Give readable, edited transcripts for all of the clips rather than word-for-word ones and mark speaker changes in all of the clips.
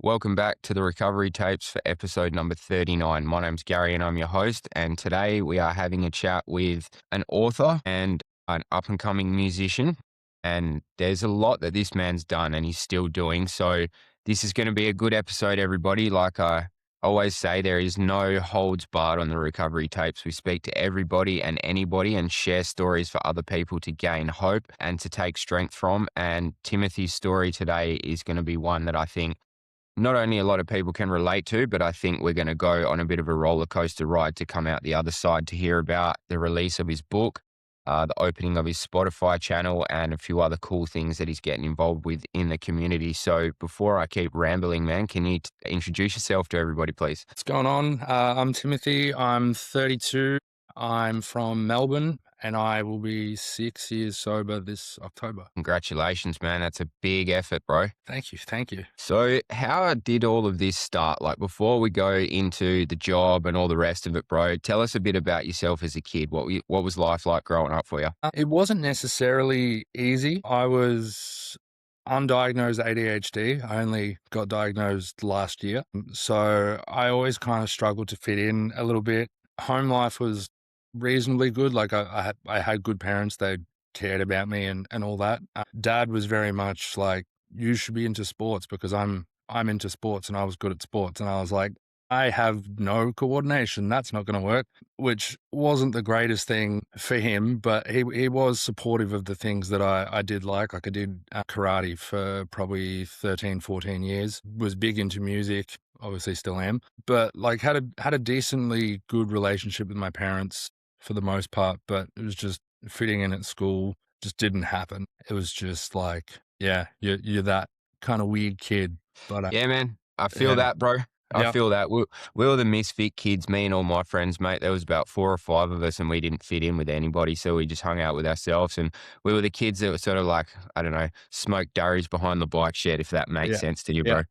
Speaker 1: Welcome back to the Recovery Tapes for episode number 39. My name's Gary and I'm your host. And today we are having a chat with an author and an up and coming musician. And there's a lot that this man's done and he's still doing. So this is going to be a good episode, everybody. Like I always say, there is no holds barred on the Recovery Tapes. We speak to everybody and anybody and share stories for other people to gain hope and to take strength from. And Timothy's story today is going to be one that I think not only a lot of people can relate to, but I think we're going to go on a bit of a roller coaster ride to come out the other side to hear about the release of his book, the opening of his Spotify channel, and a few other cool things that he's getting involved with in the community. So before I keep rambling, man, can you introduce yourself to everybody, please?
Speaker 2: What's going on? I'm Timothy. I'm 32. I'm from Melbourne and I will be 6 years sober this October.
Speaker 1: Congratulations, man. That's a big effort, bro.
Speaker 2: Thank you. Thank you.
Speaker 1: So how did all of this start? Like before we go into the job and all the rest of it, bro, tell us a bit about yourself as a kid. What was life like growing up for you?
Speaker 2: It wasn't necessarily easy. I was undiagnosed ADHD. I only got diagnosed last year. So I always kind of struggled to fit in a little bit. Home life was reasonably good. Like I had good parents. They cared about me and all that. Dad was very much like, you should be into sports because I'm into sports and I was good at sports. And I was like, I have no coordination. That's not going to work, which wasn't the greatest thing for him, but he was supportive of the things that I did like. Like I did karate for probably 13, 14 years, was big into music, obviously still am, but like had a decently good relationship with my parents for the most part, but it was just fitting in at school just didn't happen. It was just like, yeah, you're that kind of weird kid. But
Speaker 1: Yeah, man. I feel
Speaker 2: yeah,
Speaker 1: that, bro. I
Speaker 2: yeah.
Speaker 1: feel that. We were the misfit kids, me and all my friends, mate. There was about 4 or 5 of us and we didn't fit in with anybody. So we just hung out with ourselves. And we were the kids that were sort of like, I don't know, smoke durries behind the bike shed, if that makes
Speaker 2: Yeah.
Speaker 1: sense to you,
Speaker 2: Yeah.
Speaker 1: bro.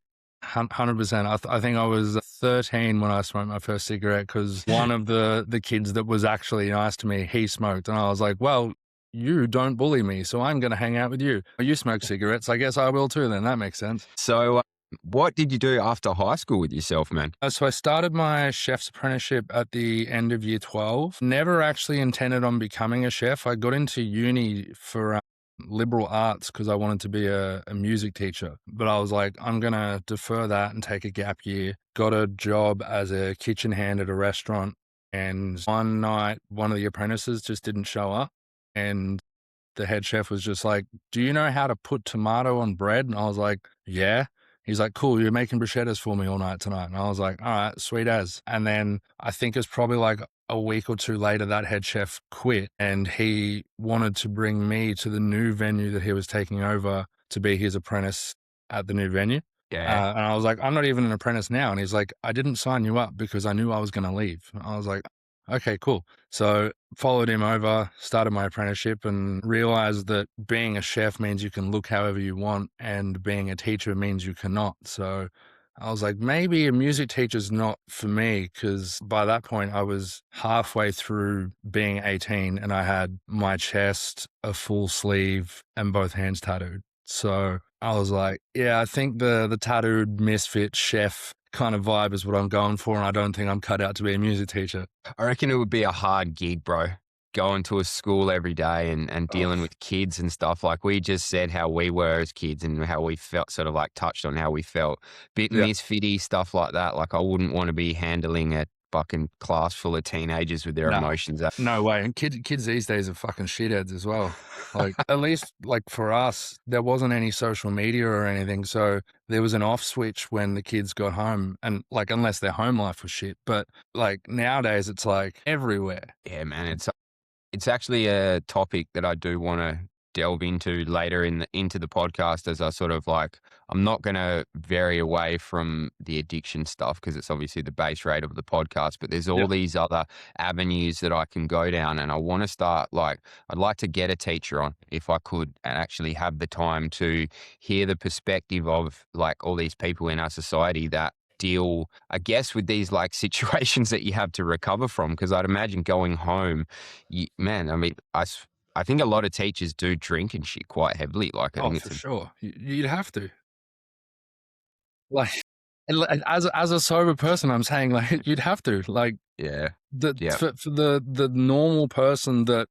Speaker 2: 100%. I think I was 13 when I smoked my first cigarette because one of the kids that was actually nice to me, he smoked. And I was like, well, you don't bully me, so I'm going to hang out with you. You smoke cigarettes. I guess I will too then. That makes sense.
Speaker 1: So what did you do after high school with yourself, man?
Speaker 2: So I started my chef's apprenticeship at the end of year 12. Never actually intended on becoming a chef. I got into uni for liberal arts because I wanted to be a music teacher. But I was like, I'm going to defer that and take a gap year. Got a job as a kitchen hand at a restaurant. And one night, one of the apprentices just didn't show up. And the head chef was just like, do you know how to put tomato on bread? And I was like, yeah. He's like, cool, you're making bruschettas for me all night tonight. And I was like, all right, sweet as. And then I think it's probably like a week or two later, that head chef quit and he wanted to bring me to the new venue that he was taking over to be his apprentice at the new venue.
Speaker 1: Yeah.
Speaker 2: And I was like, I'm not even an apprentice now. And he's like, I didn't sign you up because I knew I was going to leave. And I was like, okay, cool. So followed him over, started my apprenticeship and realized that being a chef means you can look however you want and being a teacher means you cannot. So I was like, maybe a music teacher's not for me because by that point I was halfway through being 18 and I had my chest, a full sleeve and both hands tattooed. So I was like, yeah, I think the tattooed misfit chef kind of vibe is what I'm going for. And I don't think I'm cut out to be a music teacher.
Speaker 1: I reckon it would be a hard gig, bro. Going to a school every day and dealing with kids and stuff. Like we just said how we were as kids and how we felt, sort of like touched on how we felt. Bit
Speaker 2: Yeah.
Speaker 1: misfitty, stuff like that. Like I wouldn't want to be handling a fucking class full of teenagers with their
Speaker 2: No.
Speaker 1: emotions.
Speaker 2: No way. And kids these days are fucking shitheads as well. Like, at least like for us, there wasn't any social media or anything. So there was an off switch when the kids got home and like, unless their home life was shit. But like nowadays it's like everywhere.
Speaker 1: Yeah, man. It's actually a topic that I do want to delve into later into the podcast as I sort of like, I'm not going to vary away from the addiction stuff because it's obviously the base rate of the podcast, but there's all
Speaker 2: Yep.
Speaker 1: these other avenues that I can go down and I want to start like, I'd like to get a teacher on if I could and actually have the time to hear the perspective of like all these people in our society that deal, I guess, with these like situations that you have to recover from. Because I'd imagine going home, man, I mean, I think a lot of teachers do drink and shit quite heavily. Like I
Speaker 2: Oh,
Speaker 1: think
Speaker 2: for
Speaker 1: it's a
Speaker 2: sure. You'd have to. Like, And as a sober person, I'm saying like you'd have to like
Speaker 1: Yeah.
Speaker 2: the
Speaker 1: Yeah.
Speaker 2: for the normal person that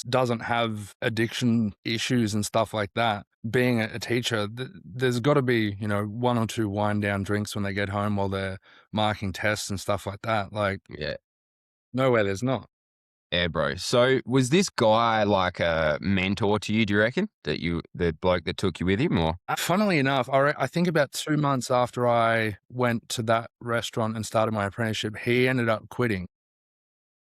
Speaker 2: doesn't have addiction issues and stuff like that. Being a teacher, there's got to be one or two wind down drinks when they get home while they're marking tests and stuff like that. Like
Speaker 1: Yeah.
Speaker 2: nowhere there's not.
Speaker 1: Yeah, bro. So was this guy like a mentor to you, do you reckon? The bloke that took you with him, or?
Speaker 2: Funnily enough, I think about 2 months after I went to that restaurant and started my apprenticeship, he ended up quitting.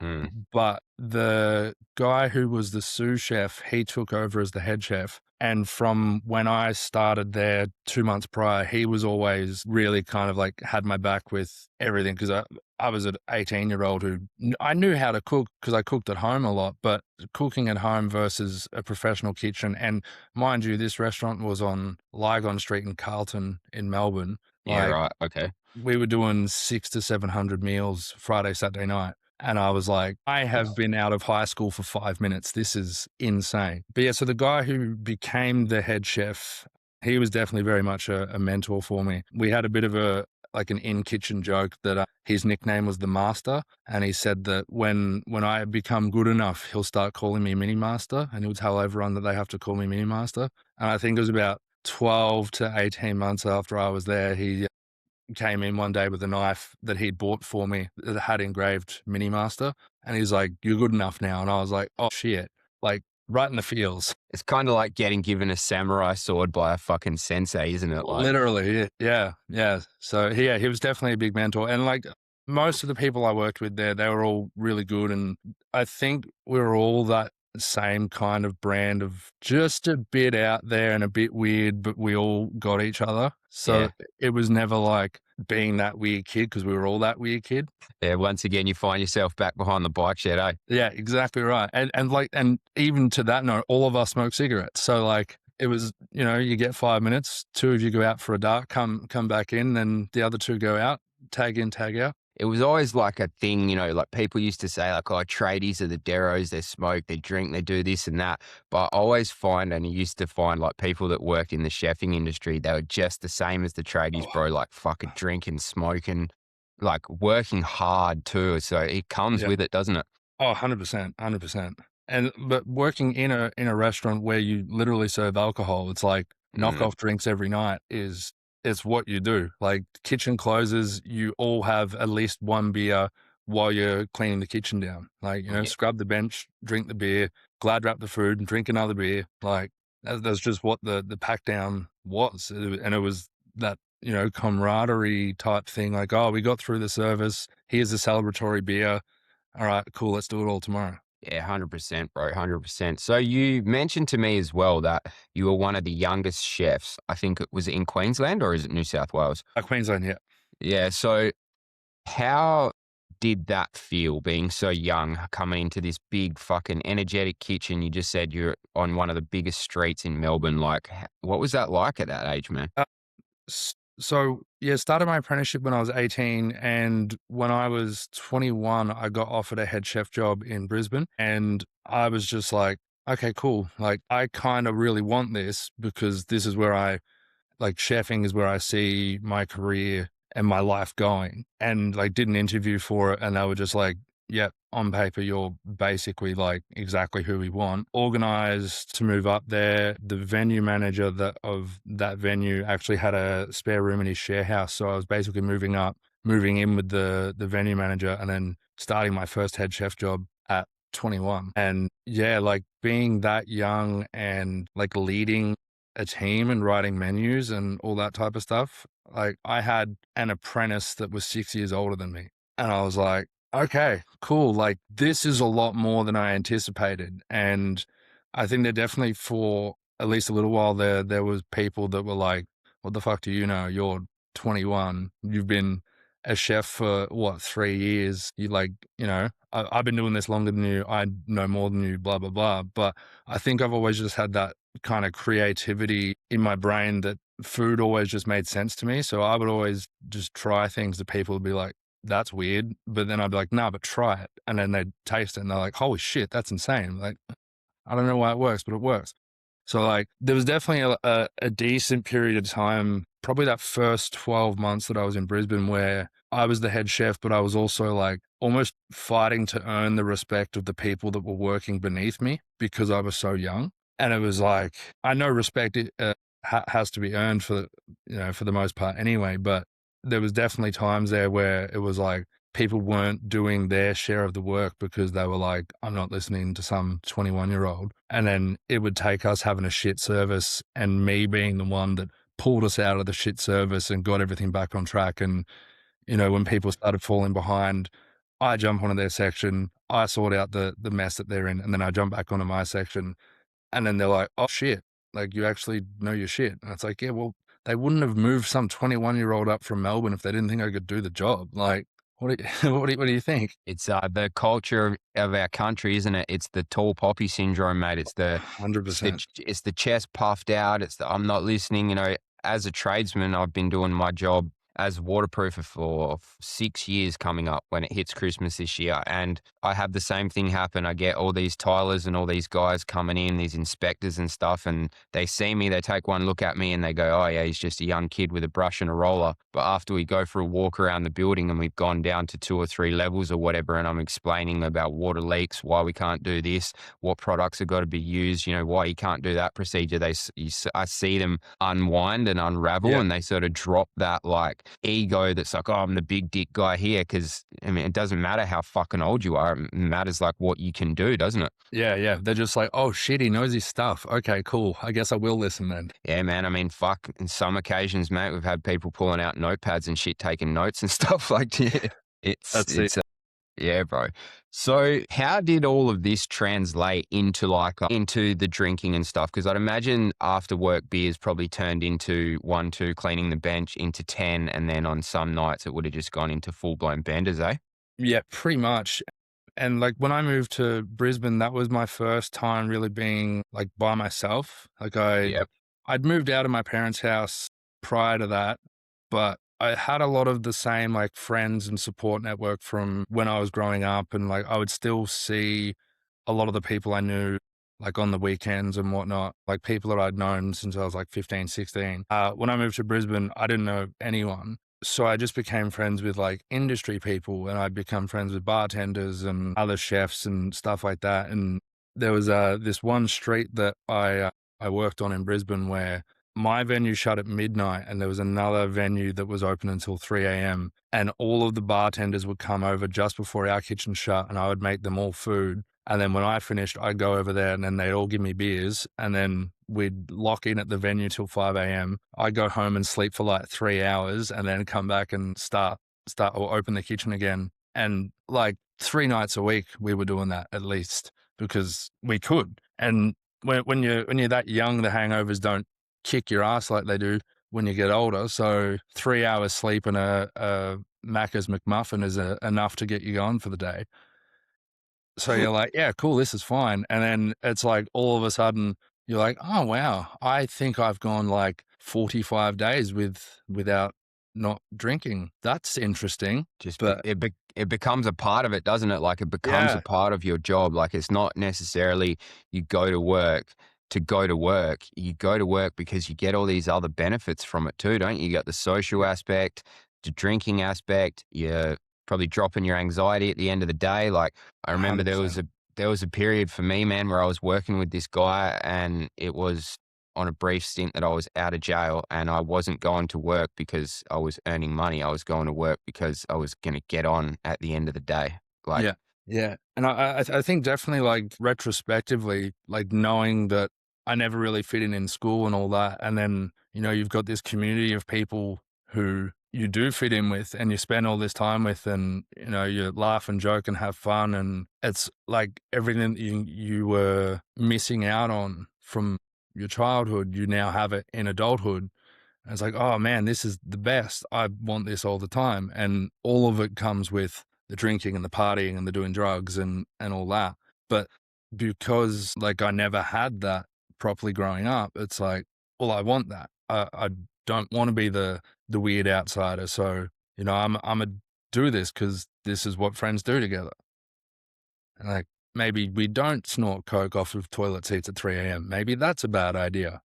Speaker 1: Mm,
Speaker 2: But the guy who was the sous chef, he took over as the head chef. And from when I started there 2 months prior, he was always really kind of like had my back with everything because I was an 18-year-old who I knew how to cook because I cooked at home a lot, but cooking at home versus a professional kitchen. And mind you, this restaurant was on Lygon Street in Carlton in Melbourne.
Speaker 1: yeah,
Speaker 2: Like
Speaker 1: right. Okay.
Speaker 2: we were doing 600 to 700 meals Friday, Saturday night. And I was like, I have been out of high school for 5 minutes. This is insane. But yeah, so the guy who became the head chef, he was definitely very much a mentor for me. We had a bit of like an in-kitchen joke that his nickname was the Master. And he said that when I become good enough, he'll start calling me Mini Master. And he'll tell everyone that they have to call me Mini Master. And I think it was about 12 to 18 months after I was there, he came in one day with a knife that he'd bought for me that had engraved Mini Master. And he's like, "You're good enough now." And I was like, "Oh shit." Like right in the feels.
Speaker 1: It's kind of like getting given a samurai sword by a fucking sensei, isn't it? Like,
Speaker 2: Literally. Yeah. Yeah. So yeah, he was definitely a big mentor. And like most of the people I worked with there, they were all really good. And I think we were all that same kind of brand of just a bit out there and a bit weird, but we all got each other. So
Speaker 1: yeah.
Speaker 2: it was never like being that weird kid because we were all that weird kid.
Speaker 1: Yeah. Once again, you find yourself back behind the bike shed, eh?
Speaker 2: Yeah, exactly right. And even to that note, all of us smoke cigarettes. So like it was, you get 5 minutes, two of you go out for a dart, come back in, then the other two go out, tag in, tag out.
Speaker 1: It was always like a thing, like people used to say, like, oh, tradies are the deros, they smoke, they drink, they do this and that. But I always find, and I used to find, like, people that worked in the chefing industry, they were just the same as the tradies,
Speaker 2: Oh,
Speaker 1: bro, like fucking drinking, smoking, like working hard too. So it comes
Speaker 2: yeah.
Speaker 1: with it, doesn't it?
Speaker 2: Oh, 100%, 100%. But working in a restaurant where you literally serve alcohol, it's like
Speaker 1: Mm,
Speaker 2: knockoff drinks every night it's what you do. Like kitchen closes, you all have at least one beer while you're cleaning the kitchen down. Like,
Speaker 1: yeah,
Speaker 2: scrub the bench, drink the beer, glad wrap the food and drink another beer. Like that's just what the pack down was. And it was that, camaraderie type thing. Like, oh, we got through the service. Here's a celebratory beer. All right, cool. Let's do it all tomorrow.
Speaker 1: yeah, 100%, bro, 100%. So you mentioned to me as well that you were one of the youngest chefs. I think it was in Queensland, or is it New South Wales?
Speaker 2: Queensland, yeah.
Speaker 1: Yeah. So how did that feel being so young, coming into this big fucking energetic kitchen? You just said you're on one of the biggest streets in Melbourne. Like, what was that like at that age, man?
Speaker 2: So yeah, started my apprenticeship when I was 18, and when I was 21, I got offered a head chef job in Brisbane, and I was just like, okay, cool. Like I kind of really want this because this is where like chefing is where I see my career and my life going. And like did an interview for it and they were just like, yep, on paper, you're basically like exactly who we want. Organized to move up there. The venue manager of that venue actually had a spare room in his share house. So I was basically moving in with the venue manager and then starting my first head chef job at 21. And yeah, like being that young and like leading a team and writing menus and all that type of stuff. Like I had an apprentice that was 6 years older than me. And I was like, okay, cool. Like this is a lot more than I anticipated. And I think that definitely for at least a little while there was people that were like, what the fuck do you know? You're 21. You've been a chef for what, 3 years? You like, I've been doing this longer than you. I know more than you, blah, blah, blah. But I think I've always just had that kind of creativity in my brain that food always just made sense to me. So I would always just try things that people would be like, that's weird. But then I'd be like, nah, but try it. And then they'd taste it and they're like, holy shit, that's insane. Like, I don't know why it works, but it works. So like there was definitely a decent period of time probably that first 12 months that I was in Brisbane where I was the head chef, but I was also like almost fighting to earn the respect of the people that were working beneath me because I was so young. And it was like, I know respect has to be earned for, for the most part anyway, but there was definitely times there where it was like people weren't doing their share of the work because they were like, I'm not listening to some 21-year-old. And then it would take us having a shit service and me being the one that pulled us out of the shit service and got everything back on track. And, when people started falling behind, I jump onto their section, I sort out the mess that they're in, and then I jump back onto my section. And then they're like, oh shit, like you actually know your shit. And it's like, yeah, well, they wouldn't have moved some 21-year-old up from Melbourne if they didn't think I could do the job. Like, what do you, what do you think?
Speaker 1: It's the culture of our country, isn't it? It's the tall poppy syndrome, mate. It's the
Speaker 2: 100%.
Speaker 1: it's the chest puffed out. It's the I'm not listening. As a tradesman, I've been doing my job as a waterproofer for 6 years coming up when it hits Christmas this year. And I have the same thing happen. I get all these tilers and all these guys coming in, these inspectors and stuff, and they see me, they take one look at me and they go, oh yeah, he's just a young kid with a brush and a roller. But after we go for a walk around the building and we've gone down to 2 or 3 levels or whatever, and I'm explaining about water leaks, why we can't do this, what products have got to be used, why you can't do that procedure, I see them unwind and unravel,
Speaker 2: Yeah.
Speaker 1: and they sort of drop that like ego that's like, oh, I'm the big dick guy here. Because I mean, it doesn't matter how fucking old you are. It matters like what you can do, doesn't it?
Speaker 2: Yeah. Yeah. They're just like, oh shit, he knows his stuff. Okay, cool. I guess I will listen then.
Speaker 1: Yeah, man. I mean, fuck. In some occasions, mate, we've had people pulling out notepads and shit, taking notes and stuff like yeah, it's
Speaker 2: That's it.
Speaker 1: it's yeah, bro. So how did all of this translate into into the drinking and stuff? Because I'd imagine after work beers probably turned into 1, 2, cleaning the bench into 10. And then on some nights it would have just gone into full blown benders, eh?
Speaker 2: Yeah, pretty much. And like when I moved to Brisbane, that was my first time really being like by myself. Like
Speaker 1: Yep.
Speaker 2: I'd moved out of my parents' house prior to that, but I had a lot of the same like friends and support network from when I was growing up. And like I would still see a lot of the people I knew like on the weekends and whatnot, like people that I'd known since I was like 15, 16. When I moved to Brisbane, I didn't know anyone. So I just became friends with like industry people and I'd become friends with bartenders and other chefs and stuff like that. And there was this one street that I worked on in Brisbane where my venue shut at midnight and there was another venue that was open until 3 a.m. And all of the bartenders would come over just before our kitchen shut and I would make them all food. And then when I finished, I'd go over there and then they'd all give me beers and then we'd lock in at the venue till 5 a.m. I'd go home and sleep for like 3 hours and then come back and start or open the kitchen again. And like 3 nights a week, we were doing that at least because we could. And when you're that young, the hangovers don't kick your ass like they do when you get older. So 3 hours sleep and a Macca's McMuffin is enough to get you going for the day. So you're like, yeah, cool, this is fine. And then it's like all of a sudden you're like, oh wow, I think I've gone like 45 days without not drinking. That's interesting.
Speaker 1: Just
Speaker 2: But
Speaker 1: it becomes a part of it, doesn't it? Like it becomes a
Speaker 2: yeah,
Speaker 1: part of your job. Like it's not necessarily you go to work to go to work. You go to work because you get all these other benefits from it too, don't you? You got the social aspect, the drinking aspect. You're probably dropping your anxiety at the end of the day. Like I remember there was
Speaker 2: 100%.
Speaker 1: a period for me, man, where I was working with this guy and it was on a brief stint that I was out of jail and I wasn't going to work because I was earning money. I was going to work because I was going to get on at the end of the day. Like,
Speaker 2: Yeah. Yeah. And I think definitely like retrospectively, like knowing that I never really fit in school and all that. And then, you've got this community of people who you do fit in with and you spend all this time with and, you laugh and joke and have fun. And it's like everything that you were missing out on from your childhood, you now have it in adulthood. And it's like, oh man, this is the best. I want this all the time. And all of it comes with the drinking and the partying and the doing drugs and all that. But because like I never had that properly growing up, it's like, well, I want that. I don't want to be the weird outsider. So, I'm a do this because this is what friends do together. And like maybe we don't snort coke off of toilet seats at 3 a.m. Maybe that's a bad idea.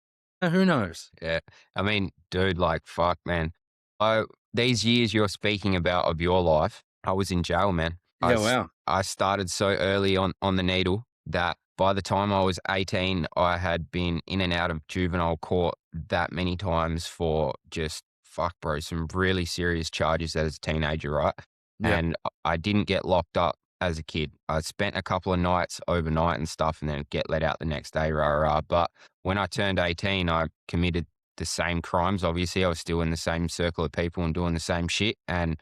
Speaker 2: Who knows?
Speaker 1: Yeah. I mean, dude, like, fuck, man. I These years you're speaking about of your life, I was in jail, man.
Speaker 2: Yeah, wow.
Speaker 1: I started so early on the needle that by the time I was 18, I had been in and out of juvenile court that many times for just fuck, bro, some really serious charges as a teenager, right?
Speaker 2: Yeah.
Speaker 1: And I didn't get locked up as a kid. I spent a couple of nights overnight and stuff and then get let out the next day, rah, rah, rah. But when I turned 18, I committed the same crimes. Obviously, I was still in the same circle of people and doing the same shit. And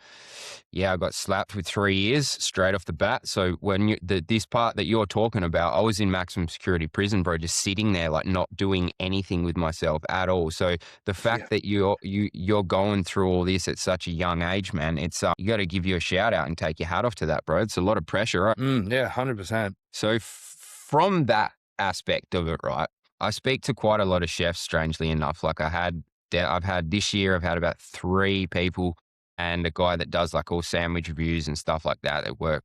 Speaker 1: yeah, I got slapped with 3 years straight off the bat. So when this part that you're talking about, I was in maximum security prison, bro, just sitting there, like not doing anything with myself at all. So the
Speaker 2: Yeah.
Speaker 1: fact that you're going through all this at such a young age, man, it's you got to give you a shout out and take your hat off to that, bro. It's a lot of pressure, right?
Speaker 2: Yeah, 100%.
Speaker 1: So from that aspect of it, right, I speak to quite a lot of chefs, strangely enough. Like I've had this year, I've had about 3 people and a guy that does like all sandwich reviews and stuff like that.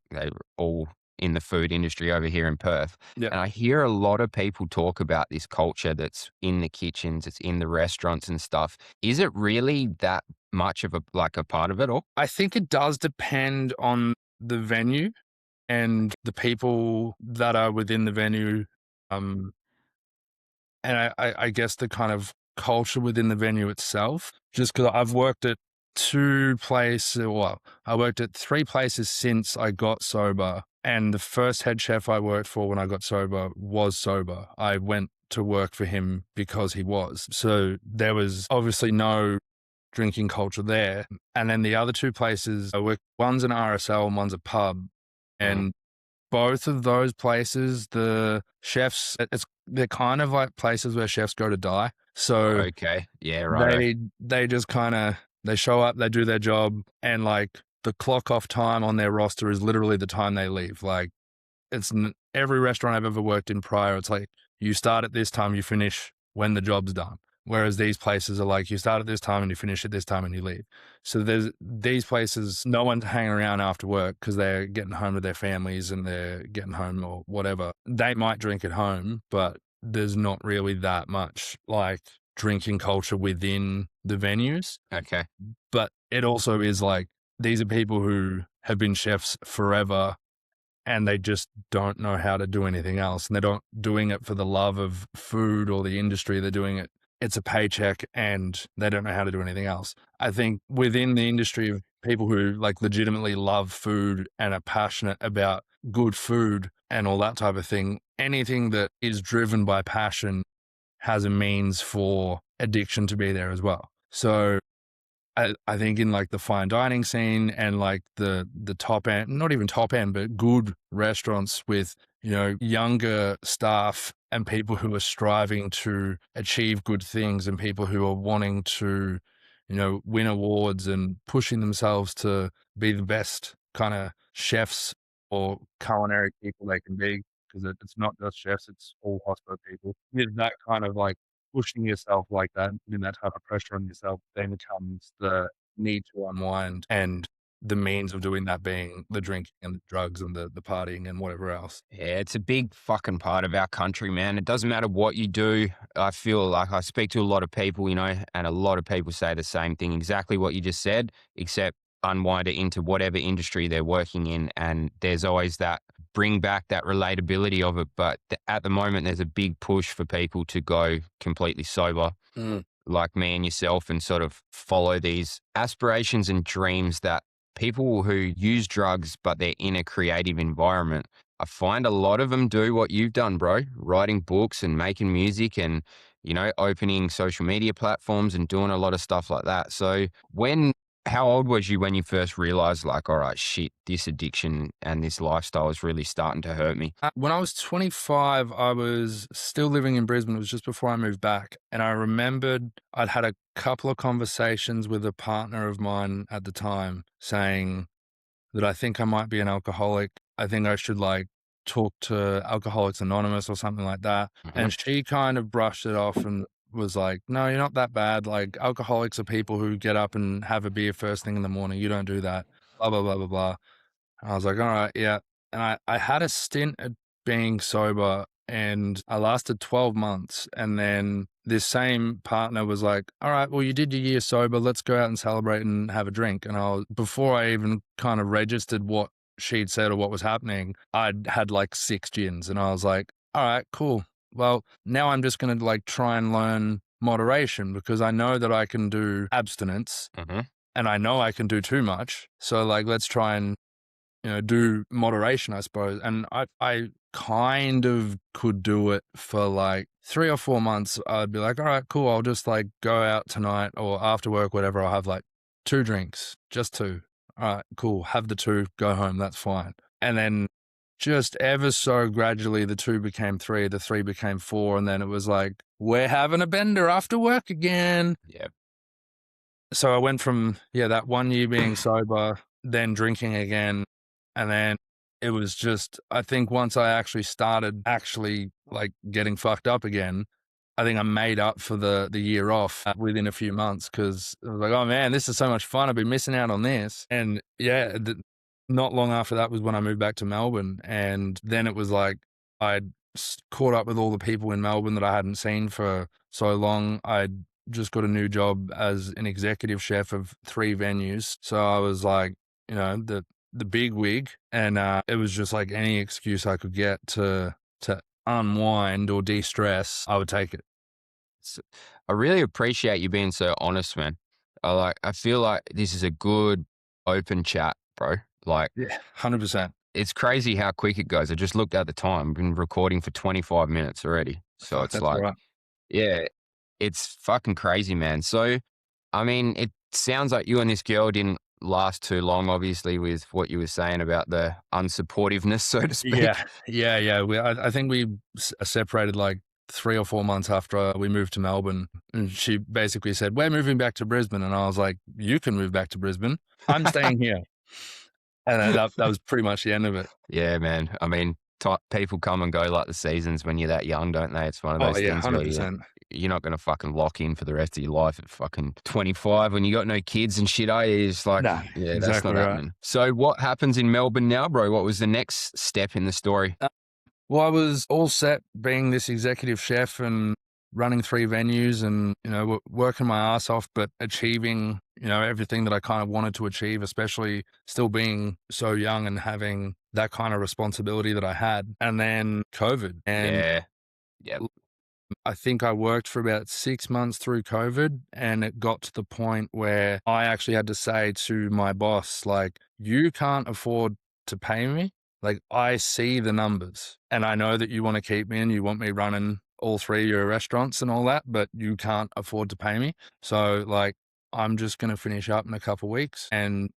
Speaker 1: They're all in the food industry over here in Perth.
Speaker 2: Yeah.
Speaker 1: And I hear a lot of people talk about this culture that's in the kitchens, it's in the restaurants and stuff. Is it really that much of a part of it all?
Speaker 2: I think it does depend on the venue and the people that are within the venue. Um, and I guess the kind of culture within the venue itself, just because I've worked at 2 places, well, I worked at 3 places since I got sober. And the first head chef I worked for when I got sober was sober. I went to work for him because he was. So there was obviously no drinking culture there. And then the other 2 places I worked, one's an RSL and one's a pub.
Speaker 1: Mm.
Speaker 2: And both of those places, the chefs, they're kind of like places where chefs go to die. So
Speaker 1: Okay. Yeah, right.
Speaker 2: they just kind of, they show up, they do their job, and like the clock off time on their roster is literally the time they leave. Like every restaurant I've ever worked in prior, it's like you start at this time, you finish when the job's done. Whereas these places are like you start at this time and you finish at this time and you leave. So there's these places, no one's hanging around after work because they're getting home to their families and they're getting home or whatever. They might drink at home, but there's not really that much like drinking culture within the venues.
Speaker 1: Okay.
Speaker 2: But it also is like these are people who have been chefs forever and they just don't know how to do anything else. And they're not doing it for the love of food or the industry. They're doing it, it's a paycheck and they don't know how to do anything else. I think within the industry of people who like legitimately love food and are passionate about good food and all that type of thing, anything that is driven by passion has a means for addiction to be there as well. So I think in like the fine dining scene and like the top end, not even top end, but good restaurants with, you know, younger staff and people who are striving to achieve good things and people who are wanting to, you know, win awards and pushing themselves to be the best kind of chefs or culinary people they can be. Because it's not just chefs, it's all hospital people. With that kind of like pushing yourself like that and putting that type of pressure on yourself then comes the need to unwind and the means of doing that being the drinking and the drugs and the partying and whatever else.
Speaker 1: Yeah, it's a big fucking part of our country, man. It doesn't matter what you do. I feel like I speak to a lot of people, and a lot of people say the same thing, exactly what you just said, except unwind it into whatever industry they're working in. And there's always that bring back that relatability of it. But at the moment, there's a big push for people to go completely sober,
Speaker 2: Mm.
Speaker 1: like me and yourself, and sort of follow these aspirations and dreams that people who use drugs, but they're in a creative environment. I find a lot of them do what you've done, bro, writing books and making music and, opening social media platforms and doing a lot of stuff like that. So how old was you when you first realized like, all right, shit, this addiction and this lifestyle is really starting to hurt me?
Speaker 2: When I was 25, I was still living in Brisbane. It was just before I moved back. And I remembered I'd had a couple of conversations with a partner of mine at the time saying that I think I might be an alcoholic. I think I should like talk to Alcoholics Anonymous or something like that.
Speaker 1: Mhm.
Speaker 2: And she kind of brushed it off and was like, no, you're not that bad. Like alcoholics are people who get up and have a beer first thing in the morning. You don't do that. Blah, blah, blah, blah, blah. And I was like, all right, yeah. And I had a stint at being sober and I lasted 12 months. And then this same partner was like, all right, well, you did your year sober. Let's go out and celebrate and have a drink. And before I even kind of registered what she'd said or what was happening, I'd had like 6 gins, and I was like, all right, cool. Well, now I'm just going to like try and learn moderation, because I know that I can do abstinence and I know I can do too much. So like, let's try and, do moderation, I suppose. And I kind of could do it for like 3 or 4 months. I'd be like, all right, cool. I'll just like go out tonight or after work, whatever. I'll have like 2 drinks, just 2. All right, cool. Have the 2, go home. That's fine. And then just ever so gradually, the 2 became 3, the 3 became 4. And then it was like, we're having a bender after work again.
Speaker 1: Yeah.
Speaker 2: So I went from, that 1 year being sober, then drinking again. And then it was just, I think once I actually started like getting fucked up again, I think I made up for the year off within a few months, because I was like, oh man, this is so much fun. I've been missing out on this. And not long after that was when I moved back to Melbourne. And then it was like I'd caught up with all the people in Melbourne that I hadn't seen for so long. I'd just got a new job as an executive chef of 3 venues. So I was like, the big wig, and it was just like any excuse I could get to unwind or de-stress, I would take it.
Speaker 1: I really appreciate you being so honest, man. I feel like this is a good open chat, bro. Like,
Speaker 2: Yeah, 100%.
Speaker 1: it's crazy how quick it goes. I just looked at the time. We've been recording for 25 minutes already. So it's
Speaker 2: That's
Speaker 1: like,
Speaker 2: right.
Speaker 1: yeah, it's fucking crazy, man. So, I mean, it sounds like you and this girl didn't last too long, obviously, with what you were saying about the unsupportiveness, so to speak.
Speaker 2: Yeah. I think we separated like 3 or 4 months after we moved to Melbourne, and she basically said, we're moving back to Brisbane. And I was like, you can move back to Brisbane. I'm staying here. And that was pretty much the end of it.
Speaker 1: Yeah, man. I mean, people come and go like the seasons when you're that young, don't they? It's one of those things
Speaker 2: 100%.
Speaker 1: where you're not going to fucking lock in for the rest of your life at fucking 25 when you got no kids and shit, It's like,
Speaker 2: Nah,
Speaker 1: yeah,
Speaker 2: exactly
Speaker 1: that's not
Speaker 2: right.
Speaker 1: happening. So what happens in Melbourne now, bro? What was the next step in the story?
Speaker 2: Well, I was all set being this executive chef and running 3 venues and, working my ass off, but achieving, everything that I kind of wanted to achieve, especially still being so young and having that kind of responsibility that I had. And then COVID. And
Speaker 1: yeah.
Speaker 2: I think I worked for about 6 months through COVID, and it got to the point where I actually had to say to my boss, like, you can't afford to pay me. Like, I see the numbers and I know that you want to keep me and you want me running all 3 of your restaurants and all that, but you can't afford to pay me. So like, I'm just going to finish up in a couple of weeks and,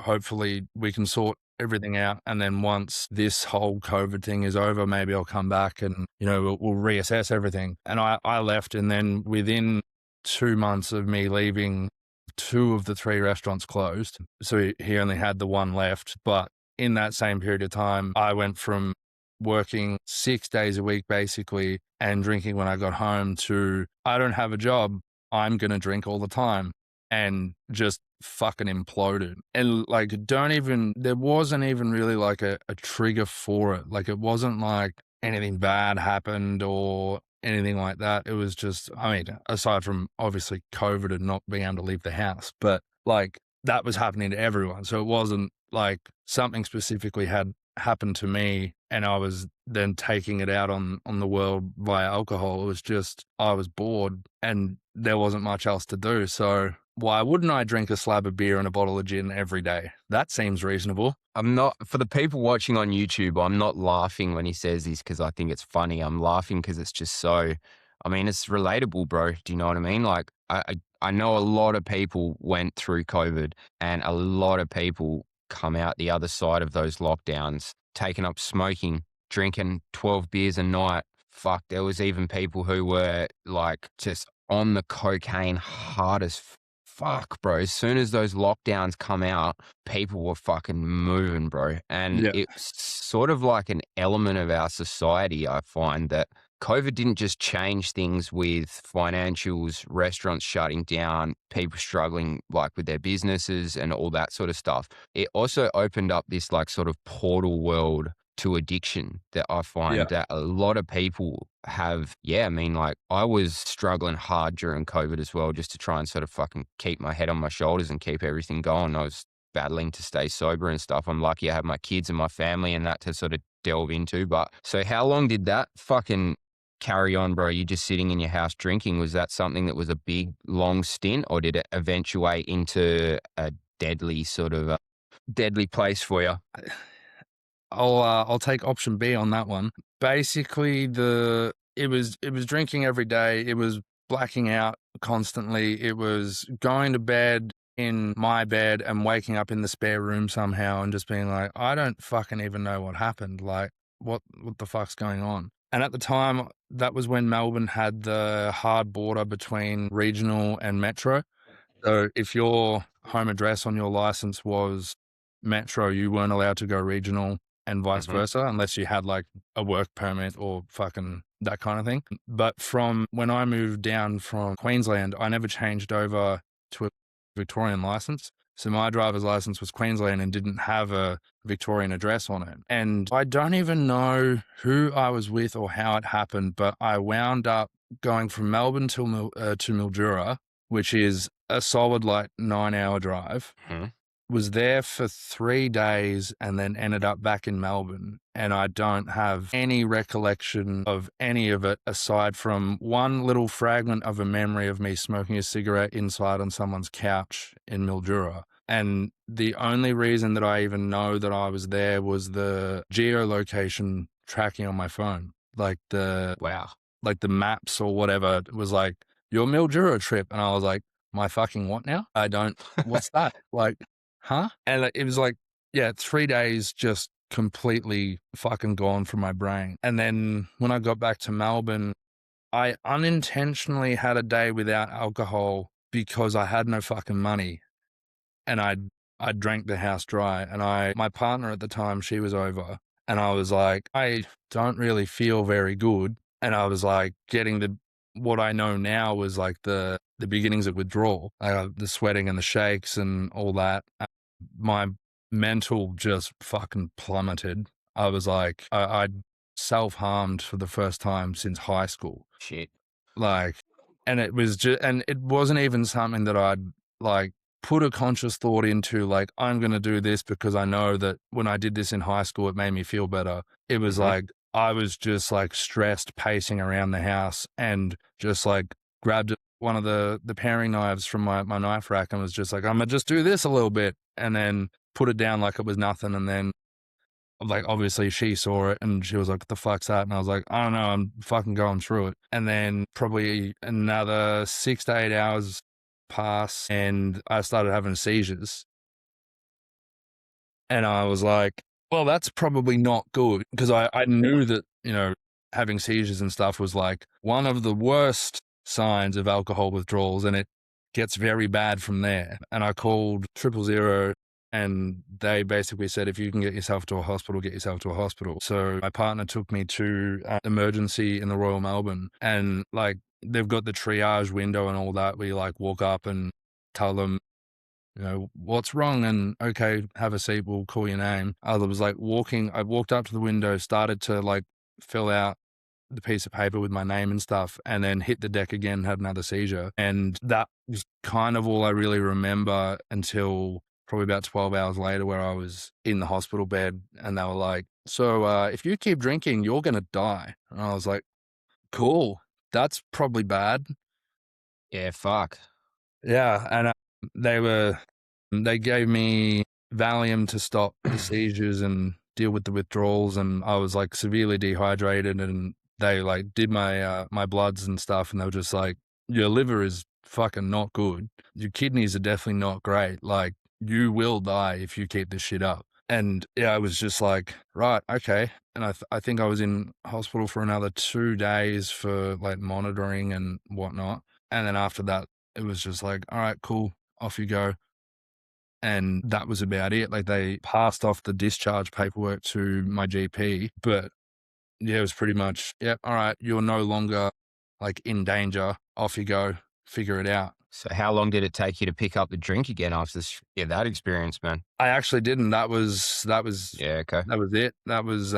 Speaker 2: hopefully we can sort everything out. And then once this whole COVID thing is over, maybe I'll come back and, we'll reassess everything. And I left, and then within 2 months of me leaving, 2 of the 3 restaurants closed. So he only had the 1 left. But in that same period of time, I went from working 6 days a week, basically, and drinking when I got home to, I don't have a job, I'm going to drink all the time, and just fucking imploded. And like, there wasn't even really like a trigger for it. Like, it wasn't like anything bad happened or anything like that. It was just, I mean, aside from obviously COVID and not being able to leave the house, but like, that was happening to everyone. So it wasn't like something specifically had happened to me and I was then taking it out on the world via alcohol. It was just, I was bored and there wasn't much else to do. So why wouldn't I drink a slab of beer and a bottle of gin every day? That seems reasonable.
Speaker 1: I'm not, for the people watching on YouTube, I'm not laughing when he says this because I think it's funny. I'm laughing because it's just so, I mean, it's relatable, bro. Do you know what I mean? Like, I know a lot of people went through COVID and a lot of people come out the other side of those lockdowns, taking up smoking, drinking 12 beers a night. Fuck, there was even people who were like just on the cocaine hard as fuck, bro. As soon as those lockdowns come out, people were fucking moving, bro. And it's sort of like an element of our society, I find, that COVID didn't just change things with financials, restaurants shutting down, people struggling like with their businesses and all that sort of stuff. It also opened up this like sort of portal world to addiction that I
Speaker 2: Yeah.
Speaker 1: find that a lot of people have. Yeah, I mean, like, I was struggling hard during COVID as well, just to try and sort of fucking keep my head on my shoulders and keep everything going. I was battling to stay sober and stuff. I'm lucky I have my kids and my family and that to sort of delve into. But so how long did that fucking carry on, bro? You just sitting in your house drinking? Was that something that was a big, long stint, or did it eventuate into a deadly sort of deadly place for you?
Speaker 2: I'll take option B on that one. Basically, it was drinking every day. It was blacking out constantly. It was going to bed in my bed and waking up in the spare room somehow and just being like, I don't fucking even know what happened. Like, what the fuck's going on? And at the time, that was when Melbourne had the hard border between regional and metro. So if your home address on your license was metro, you weren't allowed to go regional and vice
Speaker 1: Mhm.
Speaker 2: versa unless you had like a work permit or fucking that kind of thing. But from when I moved down from Queensland, I never changed over to a Victorian license. So my driver's license was Queensland and didn't have a Victorian address on it. And I don't even know who I was with or how it happened, but I wound up going from Melbourne to Mildura, which is a solid like 9-hour drive.
Speaker 1: Mhm.
Speaker 2: Was there for 3 days and then ended up back in Melbourne. And I don't have any recollection of any of it aside from one little fragment of a memory of me smoking a cigarette inside on someone's couch in Mildura. And the only reason that I even know that I was there was the geolocation tracking on my phone.
Speaker 1: Wow.
Speaker 2: Like the maps or whatever was like, your Mildura trip. And I was like, my fucking what now? What's that? Like, huh? And it was like, yeah, 3 days just completely fucking gone from my brain. And then when I got back to Melbourne, I unintentionally had a day without alcohol because I had no fucking money. And I drank the house dry. And my partner at the time, she was over. And I was like, I don't really feel very good. And I was like what I know now was like the beginnings of withdrawal, the sweating and the shakes and all that. My mental just fucking plummeted. I was like, I'd self-harmed for the first time since high school.
Speaker 1: Shit.
Speaker 2: Like, and it wasn't even something that I'd like put a conscious thought into, like, I'm going to do this because I know that when I did this in high school, it made me feel better. It was
Speaker 1: Mhm.
Speaker 2: like, I was just like stressed pacing around the house and just like grabbed one of the paring knives from my knife rack and was just like, I'm going to just do this a little bit and then put it down like it was nothing. And then like obviously she saw it and she was like, what the fuck's that? And I was like, I don't know, I'm fucking going through it. And then probably another 6 to 8 hours pass and I started having seizures. And I was like, well, that's probably not good because I knew that, having seizures and stuff was like one of the worst signs of alcohol withdrawals and it gets very bad from there. And I called 000 and they basically said, if you can get yourself to a hospital, get yourself to a hospital. So my partner took me to emergency in the Royal Melbourne and like they've got the triage window and all that where you like walk up and tell them, what's wrong? And okay, have a seat, we'll call your name. I was like I walked up to the window, started to like fill out the piece of paper with my name and stuff, and then hit the deck again, had another seizure. And that was kind of all I really remember until probably about 12 hours later where I was in the hospital bed and they were like, so if you keep drinking, you're going to die. And I was like, cool, that's probably bad.
Speaker 1: Yeah, fuck.
Speaker 2: Yeah. And they gave me Valium to stop the seizures and deal with the withdrawals, and I was like severely dehydrated. And they like did my bloods and stuff, and they were just like, "Your liver is fucking not good. Your kidneys are definitely not great. Like you will die if you keep this shit up." And yeah, I was just like, right, okay. And I think I was in hospital for another 2 days for like monitoring and whatnot. And then after that, it was just like, all right, cool, off you go. And that was about it. Like they passed off the discharge paperwork to my GP, but yeah, it was pretty much, yep, all right, you're no longer like in danger. Off you go, figure it out.
Speaker 1: So how long did it take you to pick up the drink again after that experience, man?
Speaker 2: I actually didn't.
Speaker 1: Yeah, okay.
Speaker 2: That was it. That was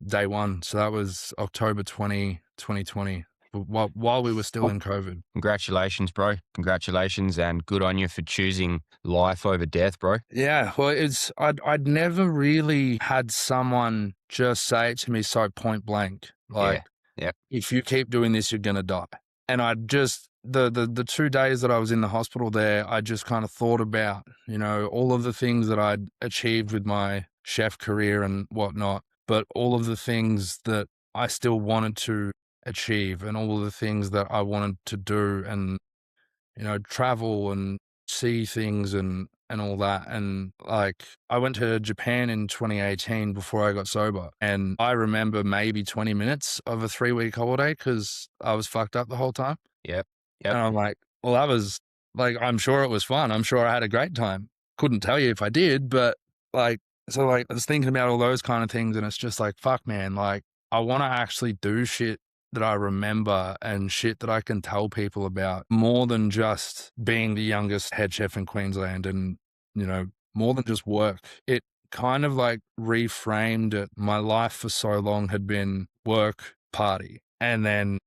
Speaker 2: day one. So that was October 2020, while we were still
Speaker 1: Well,
Speaker 2: in COVID.
Speaker 1: congratulations, bro. Congratulations, and good on you for choosing life over death, bro.
Speaker 2: Yeah, well, I'd never really had someone just say it to me so point blank,
Speaker 1: Yeah.
Speaker 2: like,
Speaker 1: Yep.
Speaker 2: if you keep doing this, you're gonna die. And I just the 2 days that I was in the hospital there, I just kind of thought about, all of the things that I'd achieved with my chef career and whatnot, but all of the things that I still wanted to achieve and all of the things that I wanted to do and travel and see things and all that. And like, I went to Japan in 2018 before I got sober. And I remember maybe 20 minutes of a 3-week holiday because I was fucked up the whole time.
Speaker 1: Yep.
Speaker 2: And
Speaker 1: Yep.
Speaker 2: I'm like, well, that was like, I'm sure it was fun. I'm sure I had a great time. Couldn't tell you if I did, but like, so like, I was thinking about all those kind of things. And it's just like, fuck, man, like, I want to actually do shit that I remember and shit that I can tell people about more than just being the youngest head chef in Queensland and, more than just work. It kind of like reframed it. My life for so long had been work, party. And then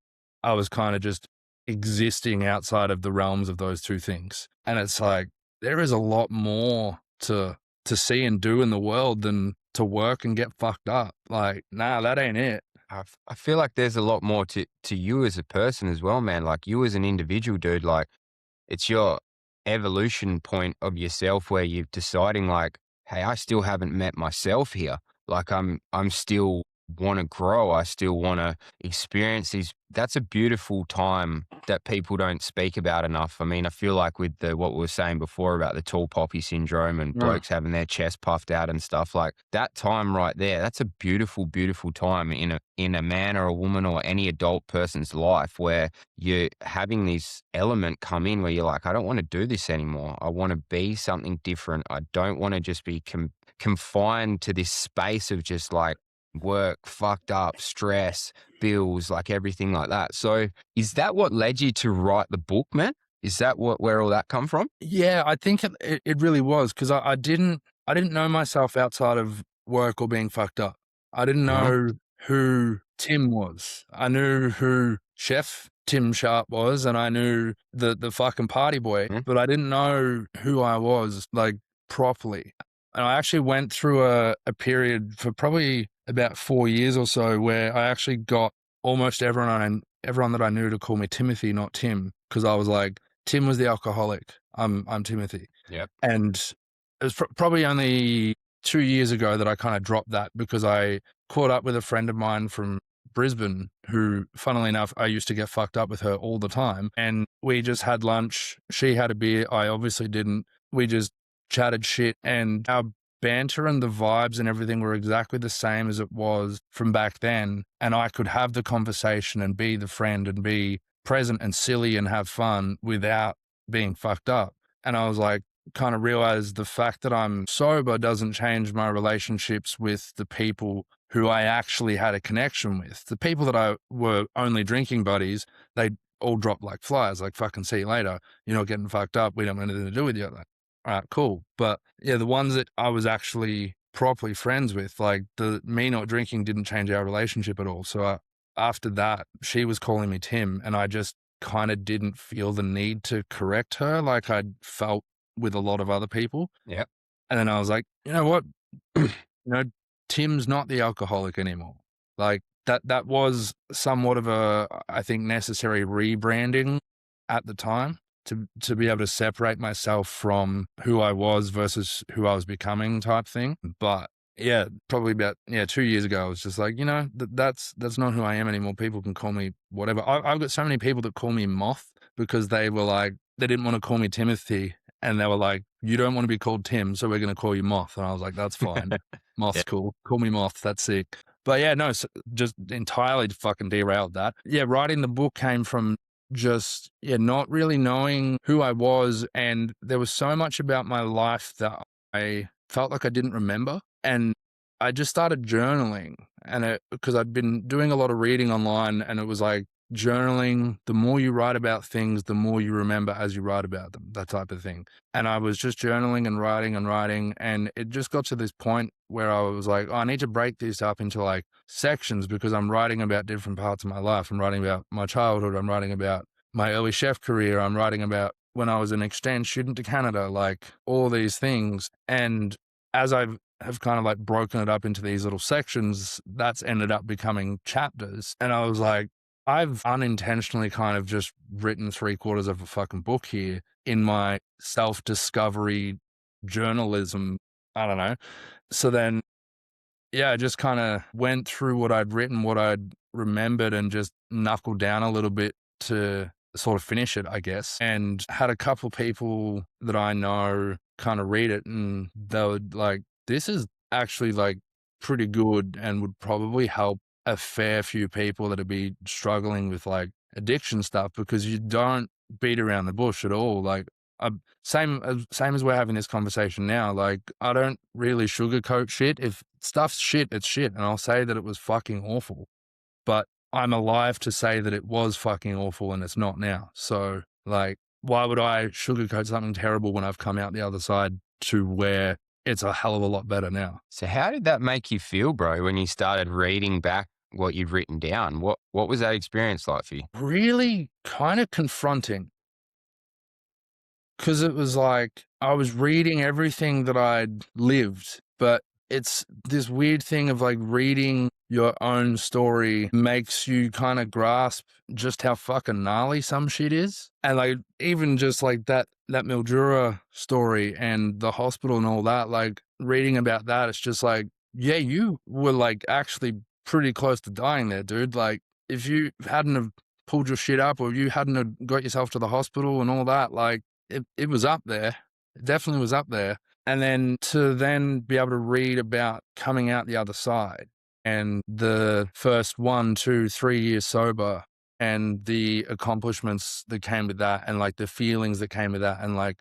Speaker 2: I was kind of just existing outside of the realms of those two things. And it's like, there is a lot more to see and do in the world than to work and get fucked up. Like, nah, that ain't it.
Speaker 1: I feel like there's a lot more to you as a person as well, man. Like you as an individual, dude. Like it's your evolution point of yourself where you're deciding like, hey, I still haven't met myself here. Like I'm still want to grow. I still want to experience these. That's a beautiful time that people don't speak about enough. I mean, I feel like with what we were saying before about the tall poppy syndrome and
Speaker 2: Yeah.
Speaker 1: blokes having their chest puffed out and stuff, like that time right there, that's a beautiful, beautiful time in a man or a woman or any adult person's life where you're having this element come in where you're like, I don't want to do this anymore. I want to be something different. I don't want to just be confined to this space of just like work, fucked up, stress, bills, like everything like that. So is that what led you to write the book, man? Is that where all that come from?
Speaker 2: Yeah, I think it really was because I didn't know myself outside of work or being fucked up. I didn't
Speaker 1: Uh-huh.
Speaker 2: know who Tim was. I knew who Chef Tim Sharp was, and I knew the fucking party boy,
Speaker 1: Mhm.
Speaker 2: but I didn't know who I was like properly. And I actually went through a period for probably about 4 years or so where I actually got almost everyone that I knew to call me Timothy, not Tim, because I was like, Tim was the alcoholic. I'm Timothy.
Speaker 1: Yep.
Speaker 2: And it was probably only 2 years ago that I kind of dropped that because I caught up with a friend of mine from Brisbane who, funnily enough, I used to get fucked up with her all the time. And we just had lunch. She had a beer. I obviously didn't. We just chatted shit and our banter and the vibes and everything were exactly the same as it was from back then. And I could have the conversation and be the friend and be present and silly and have fun without being fucked up. And I was like, kind of realized the fact that I'm sober doesn't change my relationships with the people who I actually had a connection with. The people that I were only drinking buddies, they all dropped like flies, like fucking see you later. You're not getting fucked up. We don't want anything to do with you. Like, all right, cool. But yeah, the ones that I was actually properly friends with, like the me not drinking didn't change our relationship at all. So after that, she was calling me Tim, and I just kind of didn't feel the need to correct her like I'd felt with a lot of other people.
Speaker 1: Yep.
Speaker 2: And then I was like, you know what? Tim's not the alcoholic anymore. Like that was somewhat of a, I think, necessary rebranding at the time to be able to separate myself from who I was versus who I was becoming type thing. But yeah, probably about 2 years ago, I was just like, that's not who I am anymore. People can call me whatever. I've got so many people that call me Moth because they were like, they didn't want to call me Timothy, and they were like, you don't want to be called Tim, so we're going to call you Moth. And I was like, that's fine.
Speaker 1: Yeah.
Speaker 2: Moth's cool. Call me Moth. That's sick. But yeah, no, so just entirely fucking derailed that. Yeah, writing the book came from just, not really knowing who I was. And there was so much about my life that I felt like I didn't remember. And I just started journaling, and because I'd been doing a lot of reading online, and it was like journaling, the more you write about things, the more you remember as you write about them, that type of thing. And I was just journaling and writing. And it just got to this point where I was like, oh, I need to break this up into like sections because I'm writing about different parts of my life. I'm writing about my childhood. I'm writing about my early chef career. I'm writing about when I was an exchange student to Canada, like all these things. And as I have kind of like broken it up into these little sections, that's ended up becoming chapters. And I was like, I've unintentionally kind of just written 3/4 of a fucking book here in my self-discovery journalism. I don't know. So then, yeah, I just kind of went through what I'd written, what I'd remembered, and just knuckled down a little bit to sort of finish it, I guess. And had a couple people that I know kind of read it, and they were like, this is actually like pretty good and would probably help a fair few people that would be struggling with like addiction stuff, because you don't beat around the bush at all. Like, same as we're having this conversation now. Like, I don't really sugarcoat shit. If stuff's shit, it's shit, and I'll say that it was fucking awful. But I'm alive to say that it was fucking awful and it's not now. So, like, why would I sugarcoat something terrible when I've come out the other side to where it's a hell of a lot better now?
Speaker 1: So how did that make you feel, bro, when you started reading back what you'd written down? What was that experience like for you?
Speaker 2: Really kind of confronting, because it was like I was reading everything that I'd lived, but it's this weird thing of like reading your own story makes you kind of grasp just how fucking gnarly some shit is. And like, even just like that Mildura story and the hospital and all that, like reading about that, it's just like, yeah, you were like actually pretty close to dying there, dude. Like, if you hadn't have pulled your shit up, or you hadn't have got yourself to the hospital and all that, like it was up there. It definitely was up there. And then to then be able to read about coming out the other side and the first 1, 2, 3 years sober, and the accomplishments that came with that, and like the feelings that came with that, and like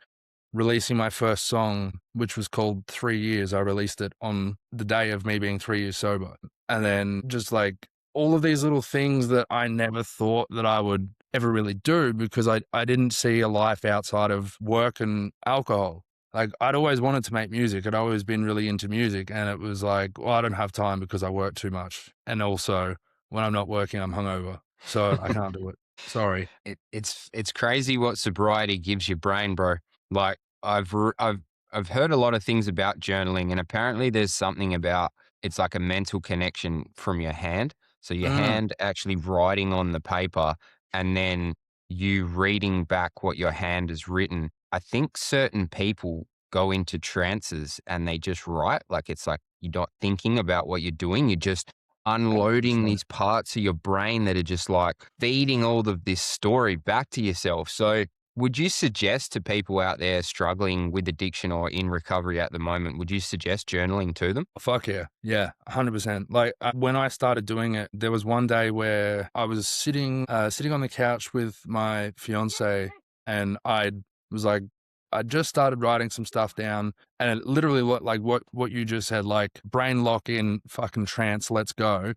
Speaker 2: releasing my first song, which was called 3 Years. I released it on the day of me being 3 years sober. And then just like all of these little things that I never thought that I would ever really do, because I didn't see a life outside of work and alcohol. Like, I'd always wanted to make music. I'd always been really into music. And it was like, well, I don't have time because I work too much. And also, when I'm not working, I'm hungover. So I can't do it. Sorry.
Speaker 1: It's crazy what sobriety gives your brain, bro. Like, I've heard a lot of things about journaling, and apparently there's something about it's like a mental connection from your hand. So your
Speaker 2: Mm,
Speaker 1: hand actually writing on the paper, and then you reading back what your hand has written. I think certain people go into trances and they just write. Like, it's like you're not thinking about what you're doing. You're just unloading
Speaker 2: 100%.
Speaker 1: these parts of your brain that are just like feeding all of this story back to yourself. So would you suggest to people out there struggling with addiction or in recovery at the moment, would you suggest journaling to them?
Speaker 2: Fuck yeah. Yeah, 100%. Like, when I started doing it, there was one day where I was sitting on the couch with my fiance, and I was like, I just started writing some stuff down, and it literally looked like what you just said, like brain lock in, fucking trance, let's go.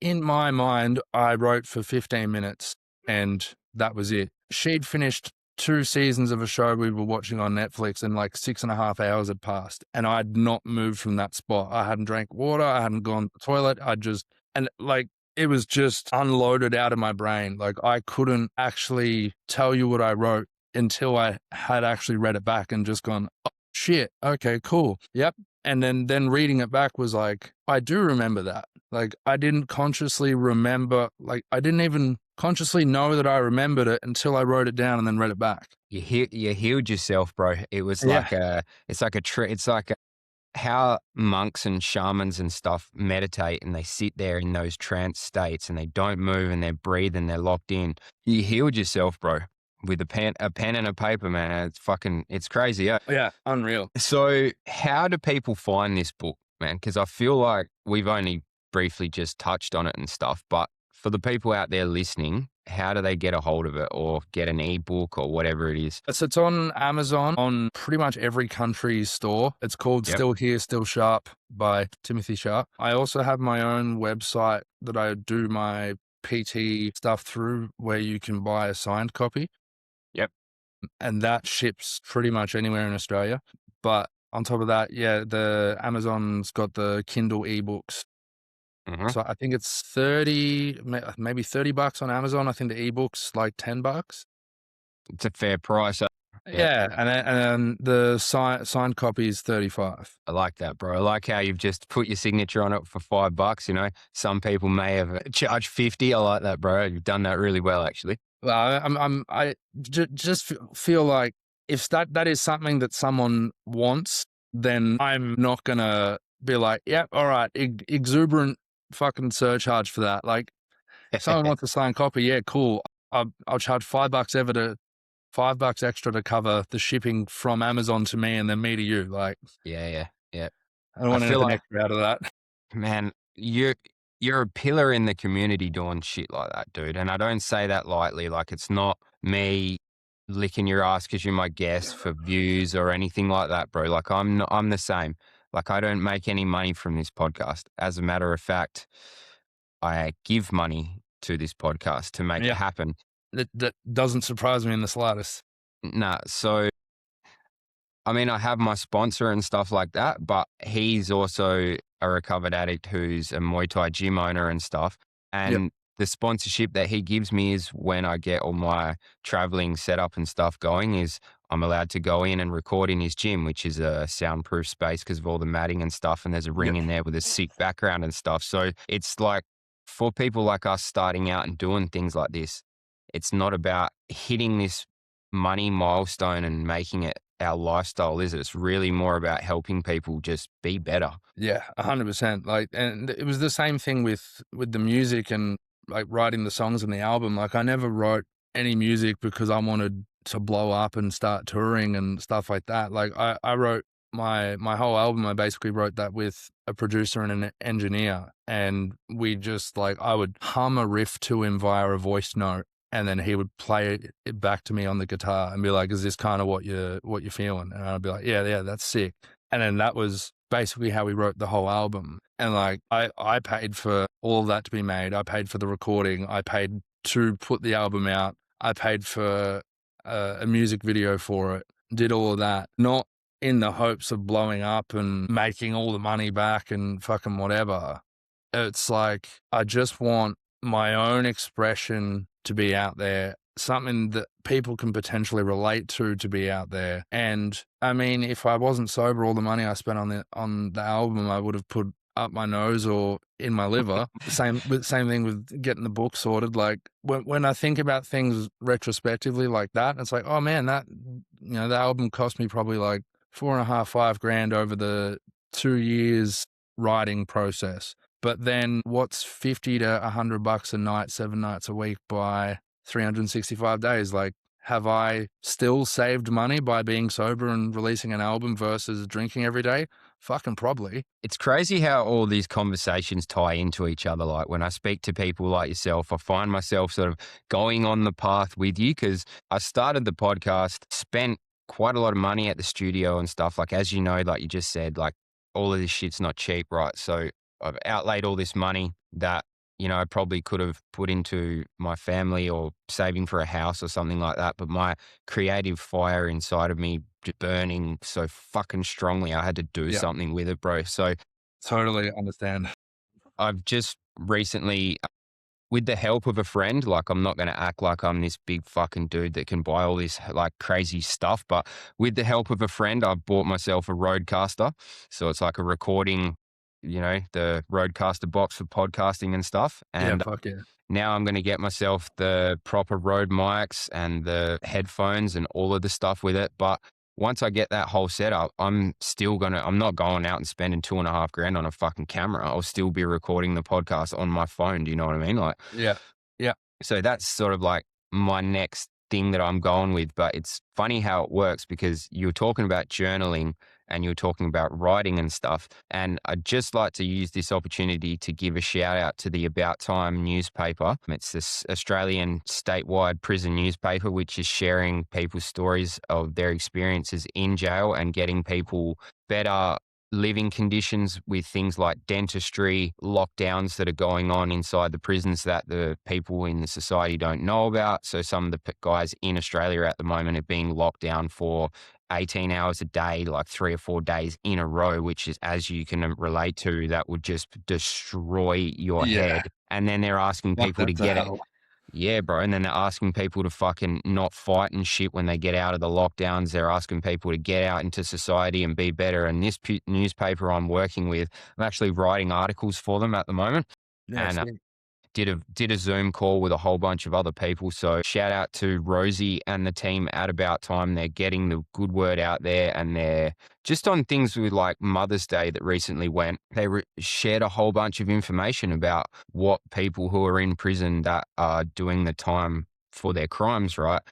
Speaker 2: In my mind, I wrote for 15 minutes and that was it. She'd finished 2 seasons of a show we were watching on Netflix, and like 6.5 hours had passed, and I'd not moved from that spot. I hadn't drank water. I hadn't gone to the toilet. And like, it was just unloaded out of my brain. Like, I couldn't actually tell you what I wrote until I had actually read it back and just gone, oh, shit. Okay, cool. Yep. And then reading it back was like, I do remember that. Like, I didn't consciously remember, like, I didn't even consciously know that I remembered it until I wrote it down and then read it back.
Speaker 1: You healed yourself, bro. It was
Speaker 2: Yeah.
Speaker 1: like it's like how monks and shamans and stuff meditate, and they sit there in those trance states and they don't move and they're breathing, they're locked in. You healed yourself, bro, with a pen and a paper, man. It's crazy. Yeah.
Speaker 2: Yeah. Unreal.
Speaker 1: So how do people find this book, man? Because I feel like we've only briefly just touched on it and stuff, but for the people out there listening, how do they get a hold of it or get an ebook or whatever it is?
Speaker 2: So it's on Amazon, on pretty much every country's store. It's called
Speaker 1: Yep.
Speaker 2: Still Here, Still Sharp by Timothy Sharp. I also have my own website that I do my PT stuff through where you can buy a signed copy.
Speaker 1: Yep.
Speaker 2: And that ships pretty much anywhere in Australia. But on top of that, yeah, the Amazon's got the Kindle ebooks.
Speaker 1: Hmm.
Speaker 2: So I think it's 30, maybe $30 on Amazon. I think the ebook's like $10.
Speaker 1: It's a fair price. Yeah,
Speaker 2: Yeah, and then the signed copy is 35.
Speaker 1: I like that, bro. I like how you've just put your signature on it for $5. You know, some people may have charged 50. I like that, bro. You've done that really well, actually.
Speaker 2: Well, just feel like if that is something that someone wants, then I'm not gonna be like, yeah, all right, exuberant fucking surcharge for that. Like, if someone wants a signed copy, yeah, cool. I'll charge $5 extra to cover the shipping from Amazon to me and then me to you. Like,
Speaker 1: Yeah, yeah, yeah.
Speaker 2: I don't
Speaker 1: I
Speaker 2: want
Speaker 1: feel
Speaker 2: anything
Speaker 1: like,
Speaker 2: extra out of that.
Speaker 1: man, you're a pillar in the community doing shit like that, dude. And I don't say that lightly. Like, it's not me licking your ass because you're my guest for views or anything like that, bro. Like, I'm the same. Like, I don't make any money from this podcast. As a matter of fact, I give money to this podcast to make it
Speaker 2: Yeah,
Speaker 1: happen.
Speaker 2: that doesn't surprise me in the slightest.
Speaker 1: Nah, so I mean, I have my sponsor and stuff like that, but he's also a recovered addict who's a Muay Thai gym owner and stuff.
Speaker 2: Yep,
Speaker 1: And the sponsorship that he gives me is when I get all my traveling setup and stuff going is I'm allowed to go in and record in his gym, which is a soundproof space because of all the matting and stuff. And there's a ring
Speaker 2: yep,
Speaker 1: in there with a sick background and stuff. So it's like for people like us starting out and doing things like this, it's not about hitting this money milestone and making it our lifestyle, is it? It's really more about helping people just be better.
Speaker 2: yeah, 100%. Like, and it was the same thing with the music and like writing the songs in the album. Like, I never wrote any music because I wanted to blow up and start touring and stuff like that. Like, I wrote my whole album. I basically wrote that with a producer and an engineer, and we just like I would hum a riff to him via a voice note, and then he would play it back to me on the guitar and be like, "Is this kind of what you're feeling?" And I'd be like, "Yeah, yeah, that's sick." And then that was basically how we wrote the whole album. And like I paid for all of that to be made. I paid for the recording. I paid to put the album out. I paid for a music video for it. Did all of that, not in the hopes of blowing up and making all the money back and fucking whatever. It's like I just want my own expression to be out there, something that people can potentially relate to be out there. And I mean, if I wasn't sober, all the money I spent on the album, I would have put up my nose or in my liver. Same thing with getting the book sorted. Like when I think about things retrospectively like that, it's like, oh man, that the album cost me probably like 4.5, 5 grand over the 2 years writing process. But then what's 50 to $100 a night, 7 nights a week by 365 days? Like, have I still saved money by being sober and releasing an album versus drinking every day? Fucking probably.
Speaker 1: It's crazy how all these conversations tie into each other. Like when I speak to people like yourself, I find myself sort of going on the path with you because I started the podcast, spent quite a lot of money at the studio and stuff. Like, as you know, like you just said, like all of this shit's not cheap, right? So I've outlaid all this money that, I probably could have put into my family or saving for a house or something like that. But my creative fire inside of me just burning so fucking strongly, I had to do
Speaker 2: Yeah,
Speaker 1: something with it, bro. So
Speaker 2: totally understand.
Speaker 1: I've just recently, with the help of a friend, like I'm not going to act like I'm this big fucking dude that can buy all this like crazy stuff, but with the help of a friend, I bought myself a Rodecaster. So it's like a recording, the Rodecaster box for podcasting and stuff.
Speaker 2: Yeah,
Speaker 1: And
Speaker 2: fuck yeah.
Speaker 1: now I'm going to get myself the proper Rode mics and the headphones and all of the stuff with it. But once I get that whole setup, I'm not going out and spending 2.5 grand on a fucking camera. I'll still be recording the podcast on my phone. Do you know what I mean? Like,
Speaker 2: Yeah, yeah,
Speaker 1: so that's sort of like my next thing that I'm going with. But it's funny how it works because you were talking about journaling and you were talking about writing and stuff. And I'd just like to use this opportunity to give a shout out to the About Time newspaper. It's this Australian statewide prison newspaper, which is sharing people's stories of their experiences in jail and getting people better living conditions with things like dentistry, lockdowns that are going on inside the prisons that the people in the society don't know about. So some of the guys in Australia at the moment are being locked down for 18 hours a day, like 3 or 4 days in a row, which is, as you can relate to, that would just destroy your
Speaker 2: Yeah.
Speaker 1: head. And then they're asking
Speaker 2: What
Speaker 1: people to
Speaker 2: the
Speaker 1: get it.
Speaker 2: hell?
Speaker 1: Yeah, bro. And then they're asking people to fucking not fight and shit when they get out of the lockdowns. They're asking people to get out into society and be better. And this newspaper I'm working with, I'm actually writing articles for them at the moment.
Speaker 2: Yeah,
Speaker 1: And
Speaker 2: sweet.
Speaker 1: did a Zoom call with a whole bunch of other people. So shout out to Rosie and the team at About Time. They're getting the good word out there, and they're just on things with like Mother's Day that recently went. They shared a whole bunch of information about what people who are in prison that are doing the time for their crimes, right?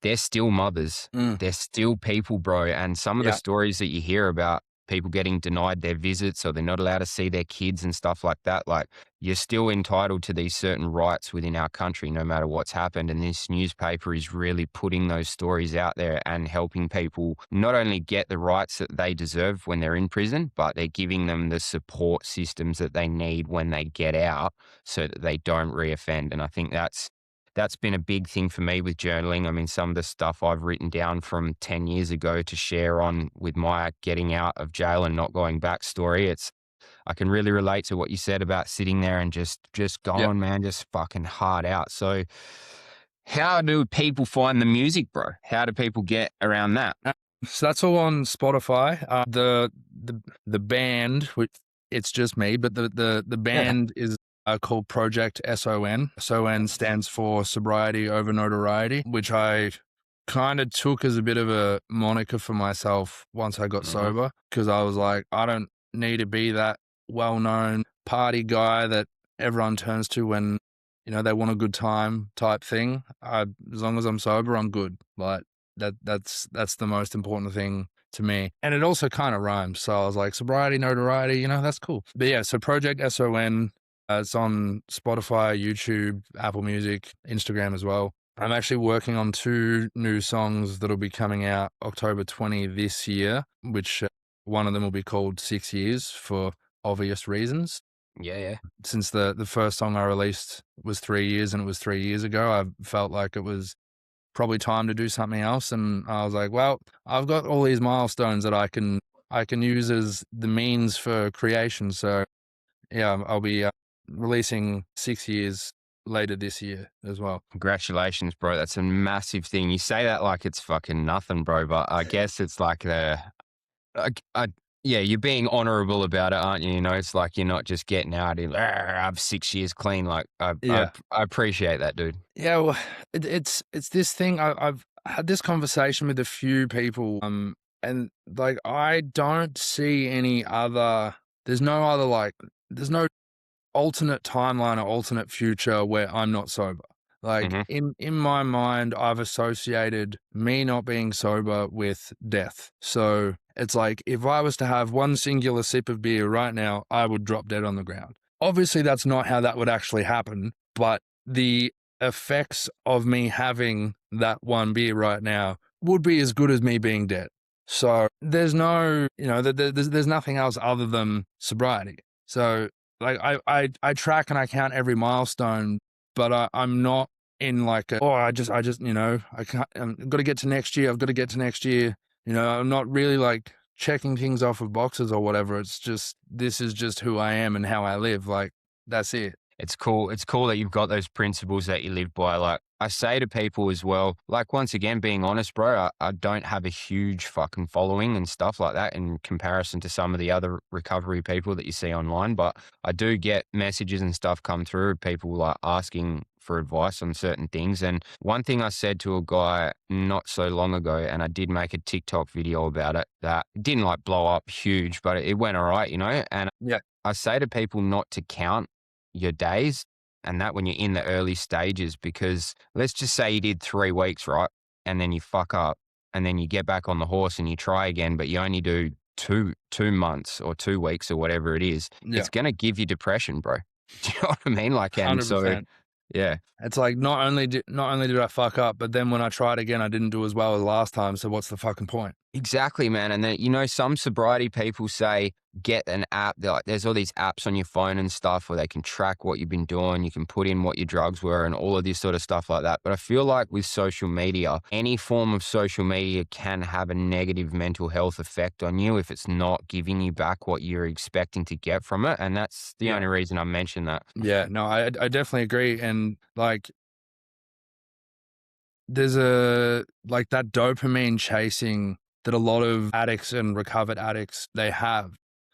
Speaker 1: They're still mothers.
Speaker 2: Mm.
Speaker 1: They're still people, bro. And some of the
Speaker 2: Yeah.
Speaker 1: stories that you hear about people getting denied their visits or they're not allowed to see their kids and stuff like that, like, you're still entitled to these certain rights within our country, no matter what's happened. And this newspaper is really putting those stories out there and helping people not only get the rights that they deserve when they're in prison, but they're giving them the support systems that they need when they get out so that they don't reoffend. And I think that's been a big thing for me with journaling. I mean, some of the stuff I've written down from 10 years ago to share on with my getting out of jail and not going back story. I can really relate to what you said about sitting there and just
Speaker 2: Yeah.
Speaker 1: going, man, just fucking hard out. So how do people find the music, bro? How do people get around that?
Speaker 2: So that's all on Spotify. The band, which it's just me, but the
Speaker 1: Yeah.
Speaker 2: band is called Project SON. SON stands for Sobriety Over Notoriety, which I kind of took as a bit of a moniker for myself once I got
Speaker 1: Mhm.
Speaker 2: sober, because I was like, I don't need to be that well-known party guy that everyone turns to when they want a good time type thing. As long as I'm sober, I'm good. Like that's the most important thing to me. And it also kind of rhymes. So I was like, sobriety, notoriety, that's cool. But yeah, so Project SON, it's on Spotify, YouTube, Apple Music, Instagram as well. I'm actually working on 2 new songs that'll be coming out October 20 this year, which one of them will be called 6 Years for obvious reasons.
Speaker 1: Yeah, yeah.
Speaker 2: Since the first song I released was 3 years and it was 3 years ago, I felt like it was probably time to do something else. And I was like, well, I've got all these milestones that I can use as the means for creation. So yeah, I'll be releasing 6 Years later this year as well.
Speaker 1: Congratulations, bro. That's a massive thing. You say that like it's fucking nothing, bro, but I guess it's like yeah, you're being honorable about it, aren't you? It's like you're not just getting out and I have 6 years clean. Like
Speaker 2: Yeah.
Speaker 1: I appreciate that, dude.
Speaker 2: Yeah, well, it's this thing. I've had this conversation with a few people, and like I don't see any other. There's no other there's no alternate timeline or alternate future where I'm not sober. Like
Speaker 1: Hmm.
Speaker 2: in my mind, I've associated me not being sober with death. So it's like if I was to have one singular sip of beer right now, I would drop dead on the ground. Obviously, that's not how that would actually happen, but the effects of me having that one beer right now would be as good as me being dead. So there's no, there's nothing else other than sobriety. So like I track and I count every milestone, but I'm not in like I just I can't. I've got to get to next year. I've got to get to next year. I'm not really like checking things off of boxes or whatever. It's just this is just who I am and how I live. Like that's it.
Speaker 1: It's cool. It's cool that you've got those principles that you live by. Like I say to people as well, like once again, being honest, bro, I don't have a huge fucking following and stuff like that in comparison to some of the other recovery people that you see online. But I do get messages and stuff come through, people like asking for advice on certain things. And one thing I said to a guy not so long ago, and I did make a TikTok video about it that didn't like blow up huge, but it went all right, And
Speaker 2: Yeah.
Speaker 1: I say to people not to count your days and that when you're in the early stages, because let's just say you did 3 weeks, right? And then you fuck up and then you get back on the horse and you try again, but you only do two months or 2 weeks or whatever it is.
Speaker 2: Yeah.
Speaker 1: It's going to give you depression, bro. Do you know what I mean? Like, and so,
Speaker 2: 100%.
Speaker 1: yeah,
Speaker 2: It's like not only did I fuck up, but then when I tried again, I didn't do as well as last time. So what's the fucking point?
Speaker 1: exactly, man. And then, some sobriety people say get an app. Like, there's all these apps on your phone and stuff where they can track what you've been doing. You can put in what your drugs were and all of this sort of stuff like that. But I feel like with social media, any form of social media can have a negative mental health effect on you if it's not giving you back what you're expecting to get from it. And that's the
Speaker 2: Yeah.
Speaker 1: only reason I mentioned that.
Speaker 2: Yeah, no, I definitely agree. And like, there's like that dopamine chasing that a lot of addicts and recovered addicts they have.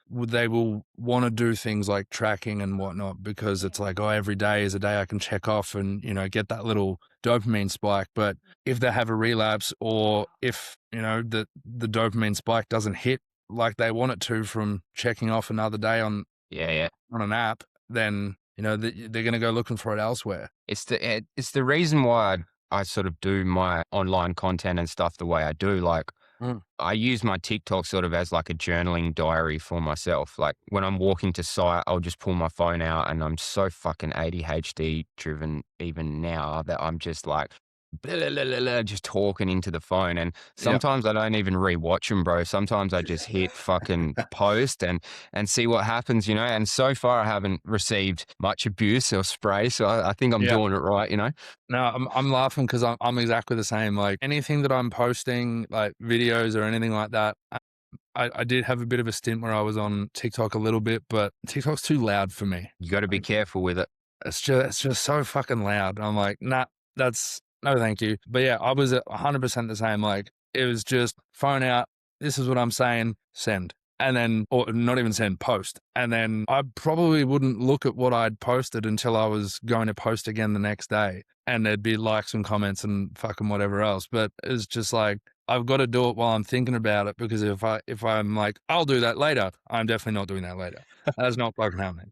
Speaker 2: They will want to do things like tracking and whatnot because it's like, oh, every day is a day I can check off and, get that little dopamine spike. But if they have a relapse, or if, the dopamine spike doesn't hit like they want it to from checking off another day on
Speaker 1: Yeah.
Speaker 2: an app, then, they're going to go looking for it elsewhere.
Speaker 1: It's the reason why I sort of do my online content and stuff the way I do. Like,
Speaker 2: Mm.
Speaker 1: I use my TikTok sort of as like a journaling diary for myself. Like, when I'm walking to site, I'll just pull my phone out, and I'm so fucking ADHD driven even now that I'm just like blah, blah, blah, blah, blah, just talking into the phone. And
Speaker 2: Yeah.
Speaker 1: sometimes I don't even rewatch them, bro. Sometimes I just hit fucking post and see what happens, And so far I haven't received much abuse or spray, so I think I'm
Speaker 2: Yeah.
Speaker 1: doing it right.
Speaker 2: No, I'm laughing because I'm exactly the same. Like, anything that I'm posting, like videos or anything like that, I did have a bit of a stint where I was on TikTok a little bit, but TikTok's too loud for me.
Speaker 1: You got to be
Speaker 2: Like,
Speaker 1: careful with it.
Speaker 2: it's just so fucking loud. I'm like, nah, that's no, thank you. But yeah, I was at 100% the same. Like, it was just phone out. This is what I'm saying. Send. And then, or not even send, post. And then I probably wouldn't look at what I'd posted until I was going to post again the next day. And there'd be likes and comments and fucking whatever else. But it's just like, I've got to do it while I'm thinking about it, because if I'm like, I'll do that later, I'm definitely not doing that later. That's not fucking happening.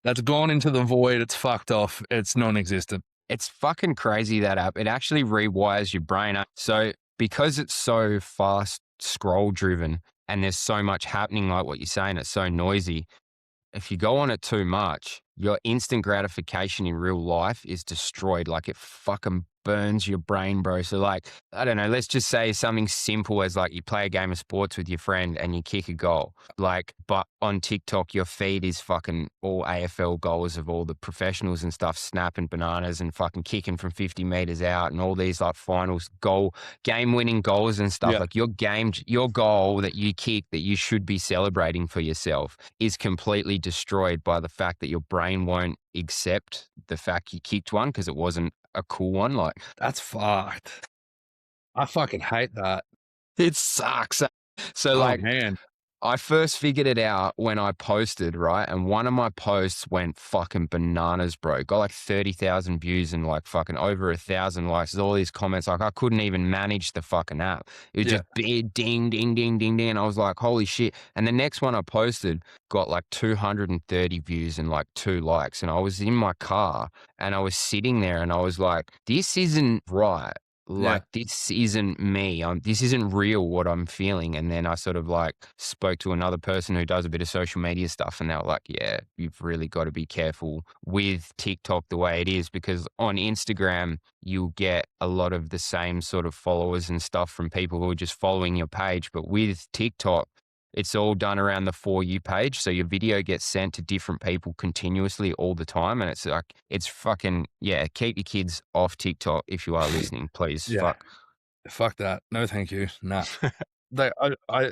Speaker 2: That's gone into the void. It's fucked off. It's non-existent.
Speaker 1: It's fucking crazy, that app. It actually rewires your brain. So because it's so fast scroll driven and there's so much happening, like what you're saying, it's so noisy. If you go on it too much, your instant gratification in real life is destroyed. Like, it fucking burns your brain, bro. So, like, I don't know, let's just say something simple as like you play a game of sports with your friend and you kick a goal. Like, but on TikTok, your feed is fucking all AFL goals of all the professionals and stuff, snapping bananas and fucking kicking from 50 meters out and all these like finals game winning goals and stuff.
Speaker 2: Yeah.
Speaker 1: Like, your goal that you kick that you should be celebrating for yourself is completely destroyed by the fact that your brain won't accept the fact you kicked one because it wasn't a cool one. Like,
Speaker 2: That's fucked. I fucking hate that.
Speaker 1: it sucks. So,
Speaker 2: Oh,
Speaker 1: like,
Speaker 2: man.
Speaker 1: I first figured it out when I posted, right? And one of my posts went fucking bananas, bro. Got like 30,000 views and like fucking over 1,000 likes. There's all these comments. Like, I couldn't even manage the fucking app. It was just big ding, ding, ding, ding, ding. And I was like, holy shit. And the next one I posted got like 230 views and like 2 likes. And I was in my car and I was sitting there and I was like, this isn't right. Like, this isn't me. This isn't real what I'm feeling. And then I sort of like spoke to another person who does a bit of social media stuff, and they were like, yeah, you've really got to be careful with TikTok the way it is, because on Instagram, you'll get a lot of the same sort of followers and stuff from people who are just following your page. But with TikTok, it's all done around the For You page. So your video gets sent to different people continuously all the time. And it's like, it's fucking, yeah, keep your kids off TikTok if you are listening, please.
Speaker 2: Yeah. Fuck that. No, thank you. Nah.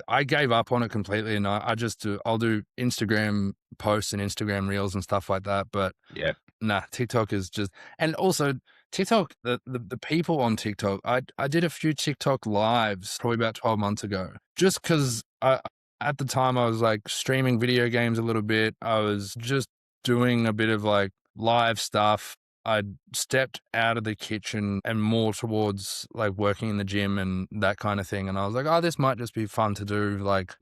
Speaker 2: I gave up on it completely, and I'll do Instagram posts and Instagram reels and stuff like that. But
Speaker 1: Yeah.
Speaker 2: nah, TikTok is just, and also TikTok, the people on TikTok, I did a few TikTok lives probably about 12 months ago, just because at the time I was like streaming video games a little bit. I was just doing a bit of like live stuff. I stepped out of the kitchen and more towards like working in the gym and that kind of thing. And I was like, oh, this might just be fun to do like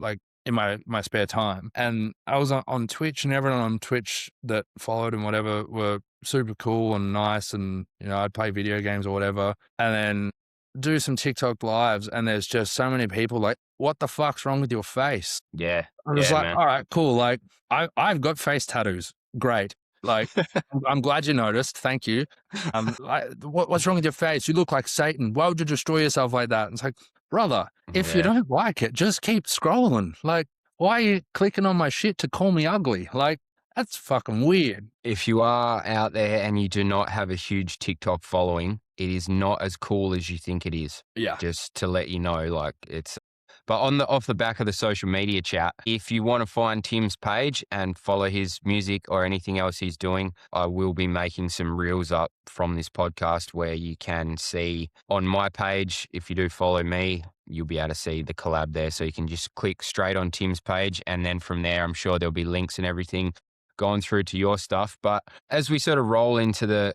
Speaker 2: in my spare time. And I was on Twitch, and everyone on Twitch that followed and whatever were super cool and nice. And, I'd play video games or whatever, and then do some TikTok lives. And there's just so many people like, what the fuck's wrong with your face?
Speaker 1: Yeah.
Speaker 2: I was like,
Speaker 1: man.
Speaker 2: all right, cool. Like, I've got face tattoos. Great. Like, I'm glad you noticed. Thank you. What's wrong with your face? You look like Satan. Why would you destroy yourself like that? And it's like, brother, if you don't like it, just keep scrolling. Like, why are you clicking on my shit to call me ugly? Like, that's fucking weird.
Speaker 1: If you are out there and you do not have a huge TikTok following, it is not as cool as you think it is.
Speaker 2: Yeah.
Speaker 1: Just to let you know, like but off the back of the social media chat, if you want to find Tim's page and follow his music or anything else he's doing, I will be making some reels up from this podcast where you can see on my page. If you do follow me, you'll be able to see the collab there. So you can just click straight on Tim's page. And then from there, I'm sure there'll be links and everything going through to your stuff. But as we sort of roll into the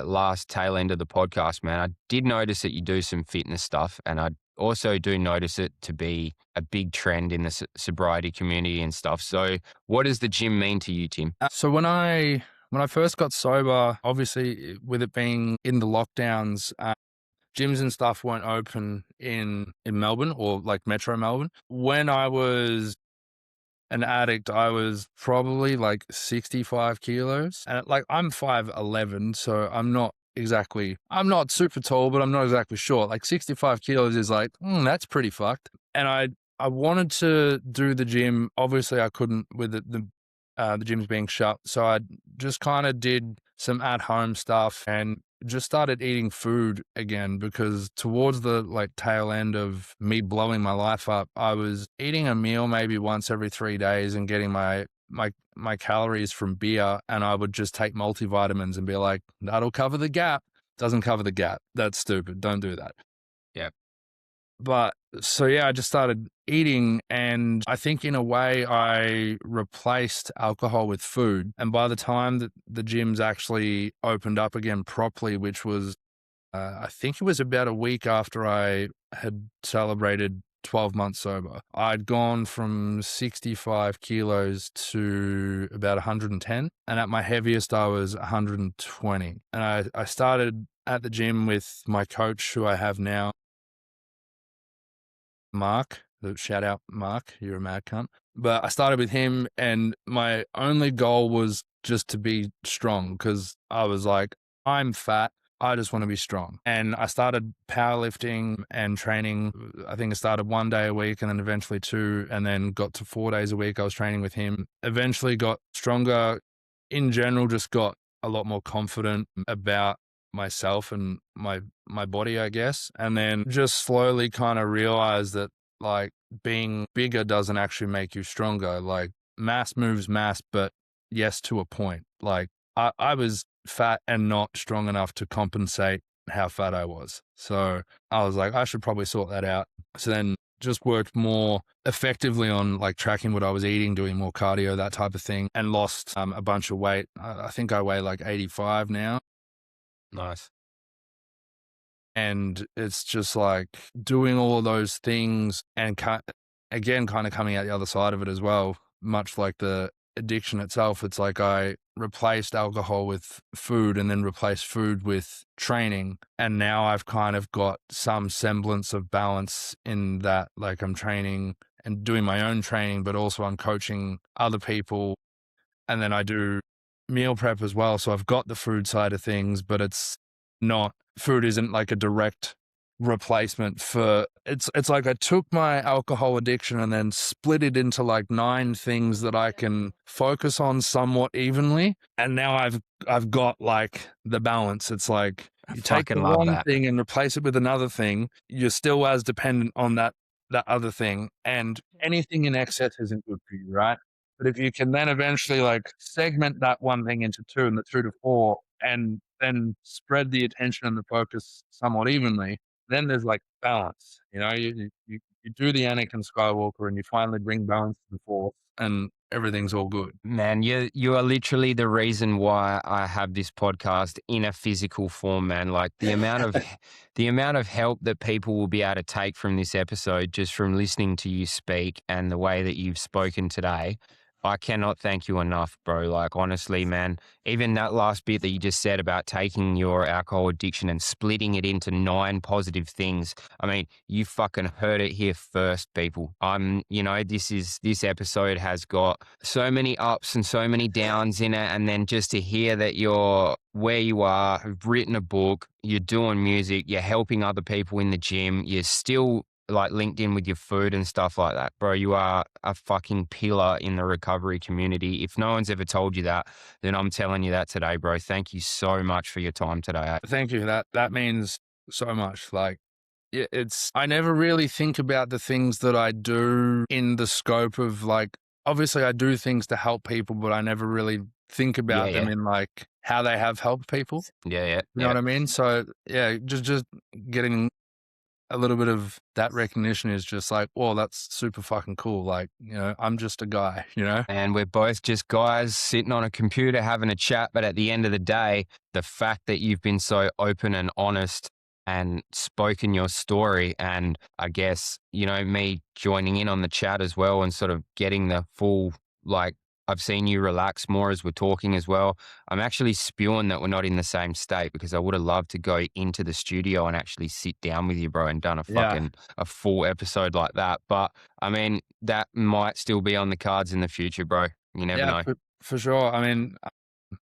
Speaker 1: last tail end of the podcast, man, I did notice that you do some fitness stuff, and I also do notice it to be a big trend in the sobriety community and stuff. So what does the gym mean to you, Tim?
Speaker 2: So when I first got sober, obviously with it being in the lockdowns, gyms and stuff weren't open in Melbourne or like Metro Melbourne. When I was an addict, I was probably like 65 kilos. And like I'm 5'11", so I'm not super tall, but I'm not exactly short. Like 65 kilos is like, that's pretty fucked. And I wanted to do the gym. Obviously I couldn't with the gyms being shut. So I just kind of did some at-home stuff and just started eating food again, because towards the like tail end of me blowing my life up, I was eating a meal maybe once every 3 days and getting my calories from beer, and I would just take multivitamins and be like, that'll cover the gap. Doesn't cover the gap. That's stupid. Don't do that.
Speaker 1: Yeah.
Speaker 2: But so yeah, I just started eating, and I think in a way I replaced alcohol with food. And by the time that the gyms actually opened up again properly, which was, I think it was about a week after I had celebrated 12 months sober, I'd gone from 65 kilos to about 110. And at my heaviest, I was 120. And I started at the gym with my coach, who I have now, Mark. Shout out, Mark. You're a mad cunt. But I started with him, and my only goal was just to be strong, because I was like, I'm fat. I just want to be strong. And I started powerlifting and training. I think I started 1 day a week and then eventually 2, and then got to 4 days a week. I was training with him. Eventually got stronger. In general, just got a lot more confident about myself and my body, I guess. And then just slowly kind of realized that like being bigger doesn't actually make you stronger. Like mass moves mass, but yes, to a point. Like I was fat and not strong enough to compensate how fat I was. So I was like, I should probably sort that out. So then just worked more effectively on like tracking what I was eating, doing more cardio, that type of thing, and lost a bunch of weight. I think I weigh like 85 now.
Speaker 1: Nice.
Speaker 2: And it's just like doing all of those things and again, kind of coming out the other side of it as well, much like the addiction itself. It's like I replaced alcohol with food and then replaced food with training. And now I've kind of got some semblance of balance in that, like I'm training and doing my own training, but also I'm coaching other people. And then I do meal prep as well. So I've got the food side of things, but it's not, food isn't like a direct replacement for, it's like I took my alcohol addiction and then split it into like 9 things that I can focus on somewhat evenly. And now I've got like the balance. It's like you take the one thing and replace it with another thing. You're still as dependent on that other thing, and anything in excess isn't good for you, right? But if you can then eventually like segment that one thing into 2 and the 2 to 4, and then spread the attention and the focus somewhat evenly, then there's like balance. You know, you do the Anakin Skywalker and you finally bring balance to the Force, and everything's all good.
Speaker 1: Man, you are literally the reason why I have this podcast in a physical form, man. Like the amount of help that people will be able to take from this episode just from listening to you speak and the way that you've spoken today. I cannot thank you enough, bro. Like, honestly, man, even that last bit that you just said about taking your alcohol addiction and splitting it into 9 positive things. I mean, you fucking heard it here first, people. This episode has got so many ups and so many downs in it. And then just to hear that you're where you are, have written a book, you're doing music, you're helping other people in the gym, you're still like linked in with your food and stuff like that, bro. You are a fucking pillar in the recovery community. If no one's ever told you that, then I'm telling you that today, bro. Thank you so much for your time today.
Speaker 2: Thank you. That means so much. Like, it's I never really think about the things that I do in the scope of like, obviously I do things to help people, but I never really think
Speaker 1: Yeah,
Speaker 2: about them
Speaker 1: yeah,
Speaker 2: in like how they have helped people.
Speaker 1: yeah, yeah,
Speaker 2: You know
Speaker 1: yeah.
Speaker 2: what I mean? So yeah, just getting a little bit of that recognition is just like, oh, that's super fucking cool. Like, I'm just a guy,
Speaker 1: And we're both just guys sitting on a computer having a chat. But at the end of the day, the fact that you've been so open and honest and spoken your story, and I guess, me joining in on the chat as well and sort of getting the full, like, I've seen you relax more as we're talking as well. I'm actually spewing that we're not in the same state because I would have loved to go into the studio and actually sit down with you, bro, and done
Speaker 2: Yeah.
Speaker 1: a full episode like that. But I mean, that might still be on the cards in the future, bro. You never
Speaker 2: Yeah,
Speaker 1: know.
Speaker 2: for sure. I mean,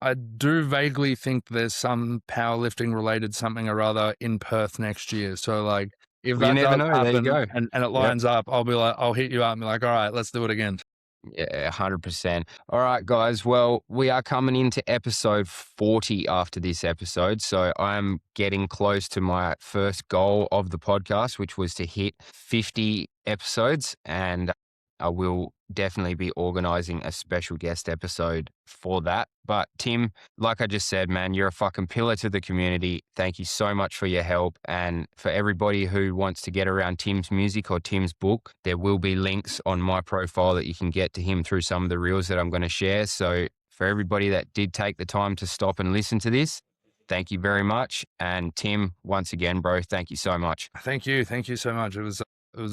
Speaker 2: I do vaguely think there's some powerlifting related something or other in Perth next year. So like, if
Speaker 1: Well, you
Speaker 2: that
Speaker 1: never
Speaker 2: does
Speaker 1: know. There you
Speaker 2: happen
Speaker 1: go.
Speaker 2: and it
Speaker 1: Yep.
Speaker 2: lines up, I'll hit you up and be like, all right, let's do it again.
Speaker 1: Yeah, 100%. All right, guys. Well, we are coming into episode 40 after this episode. So I'm getting close to my first goal of the podcast, which was to hit 50 episodes. And I will definitely be organizing a special guest episode for that. But Tim, like I just said, man, you're a fucking pillar to the community. Thank you so much for your help. And for everybody who wants to get around Tim's music or Tim's book, there will be links on my profile that you can get to him through some of the reels that I'm going to share. So for everybody that did take the time to stop and listen to this, thank you very much. And Tim, once again, bro, thank you so much.
Speaker 2: Thank you. Thank you so much. It was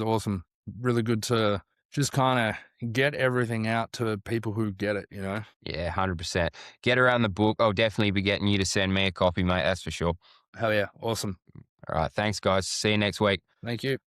Speaker 2: awesome. Really good to just kind of get everything out to people who get it,
Speaker 1: Yeah, 100%. Get around the book. I'll definitely be getting you to send me a copy, mate. That's for sure.
Speaker 2: Hell yeah. Awesome.
Speaker 1: All right. Thanks, guys. See you next week.
Speaker 2: Thank you.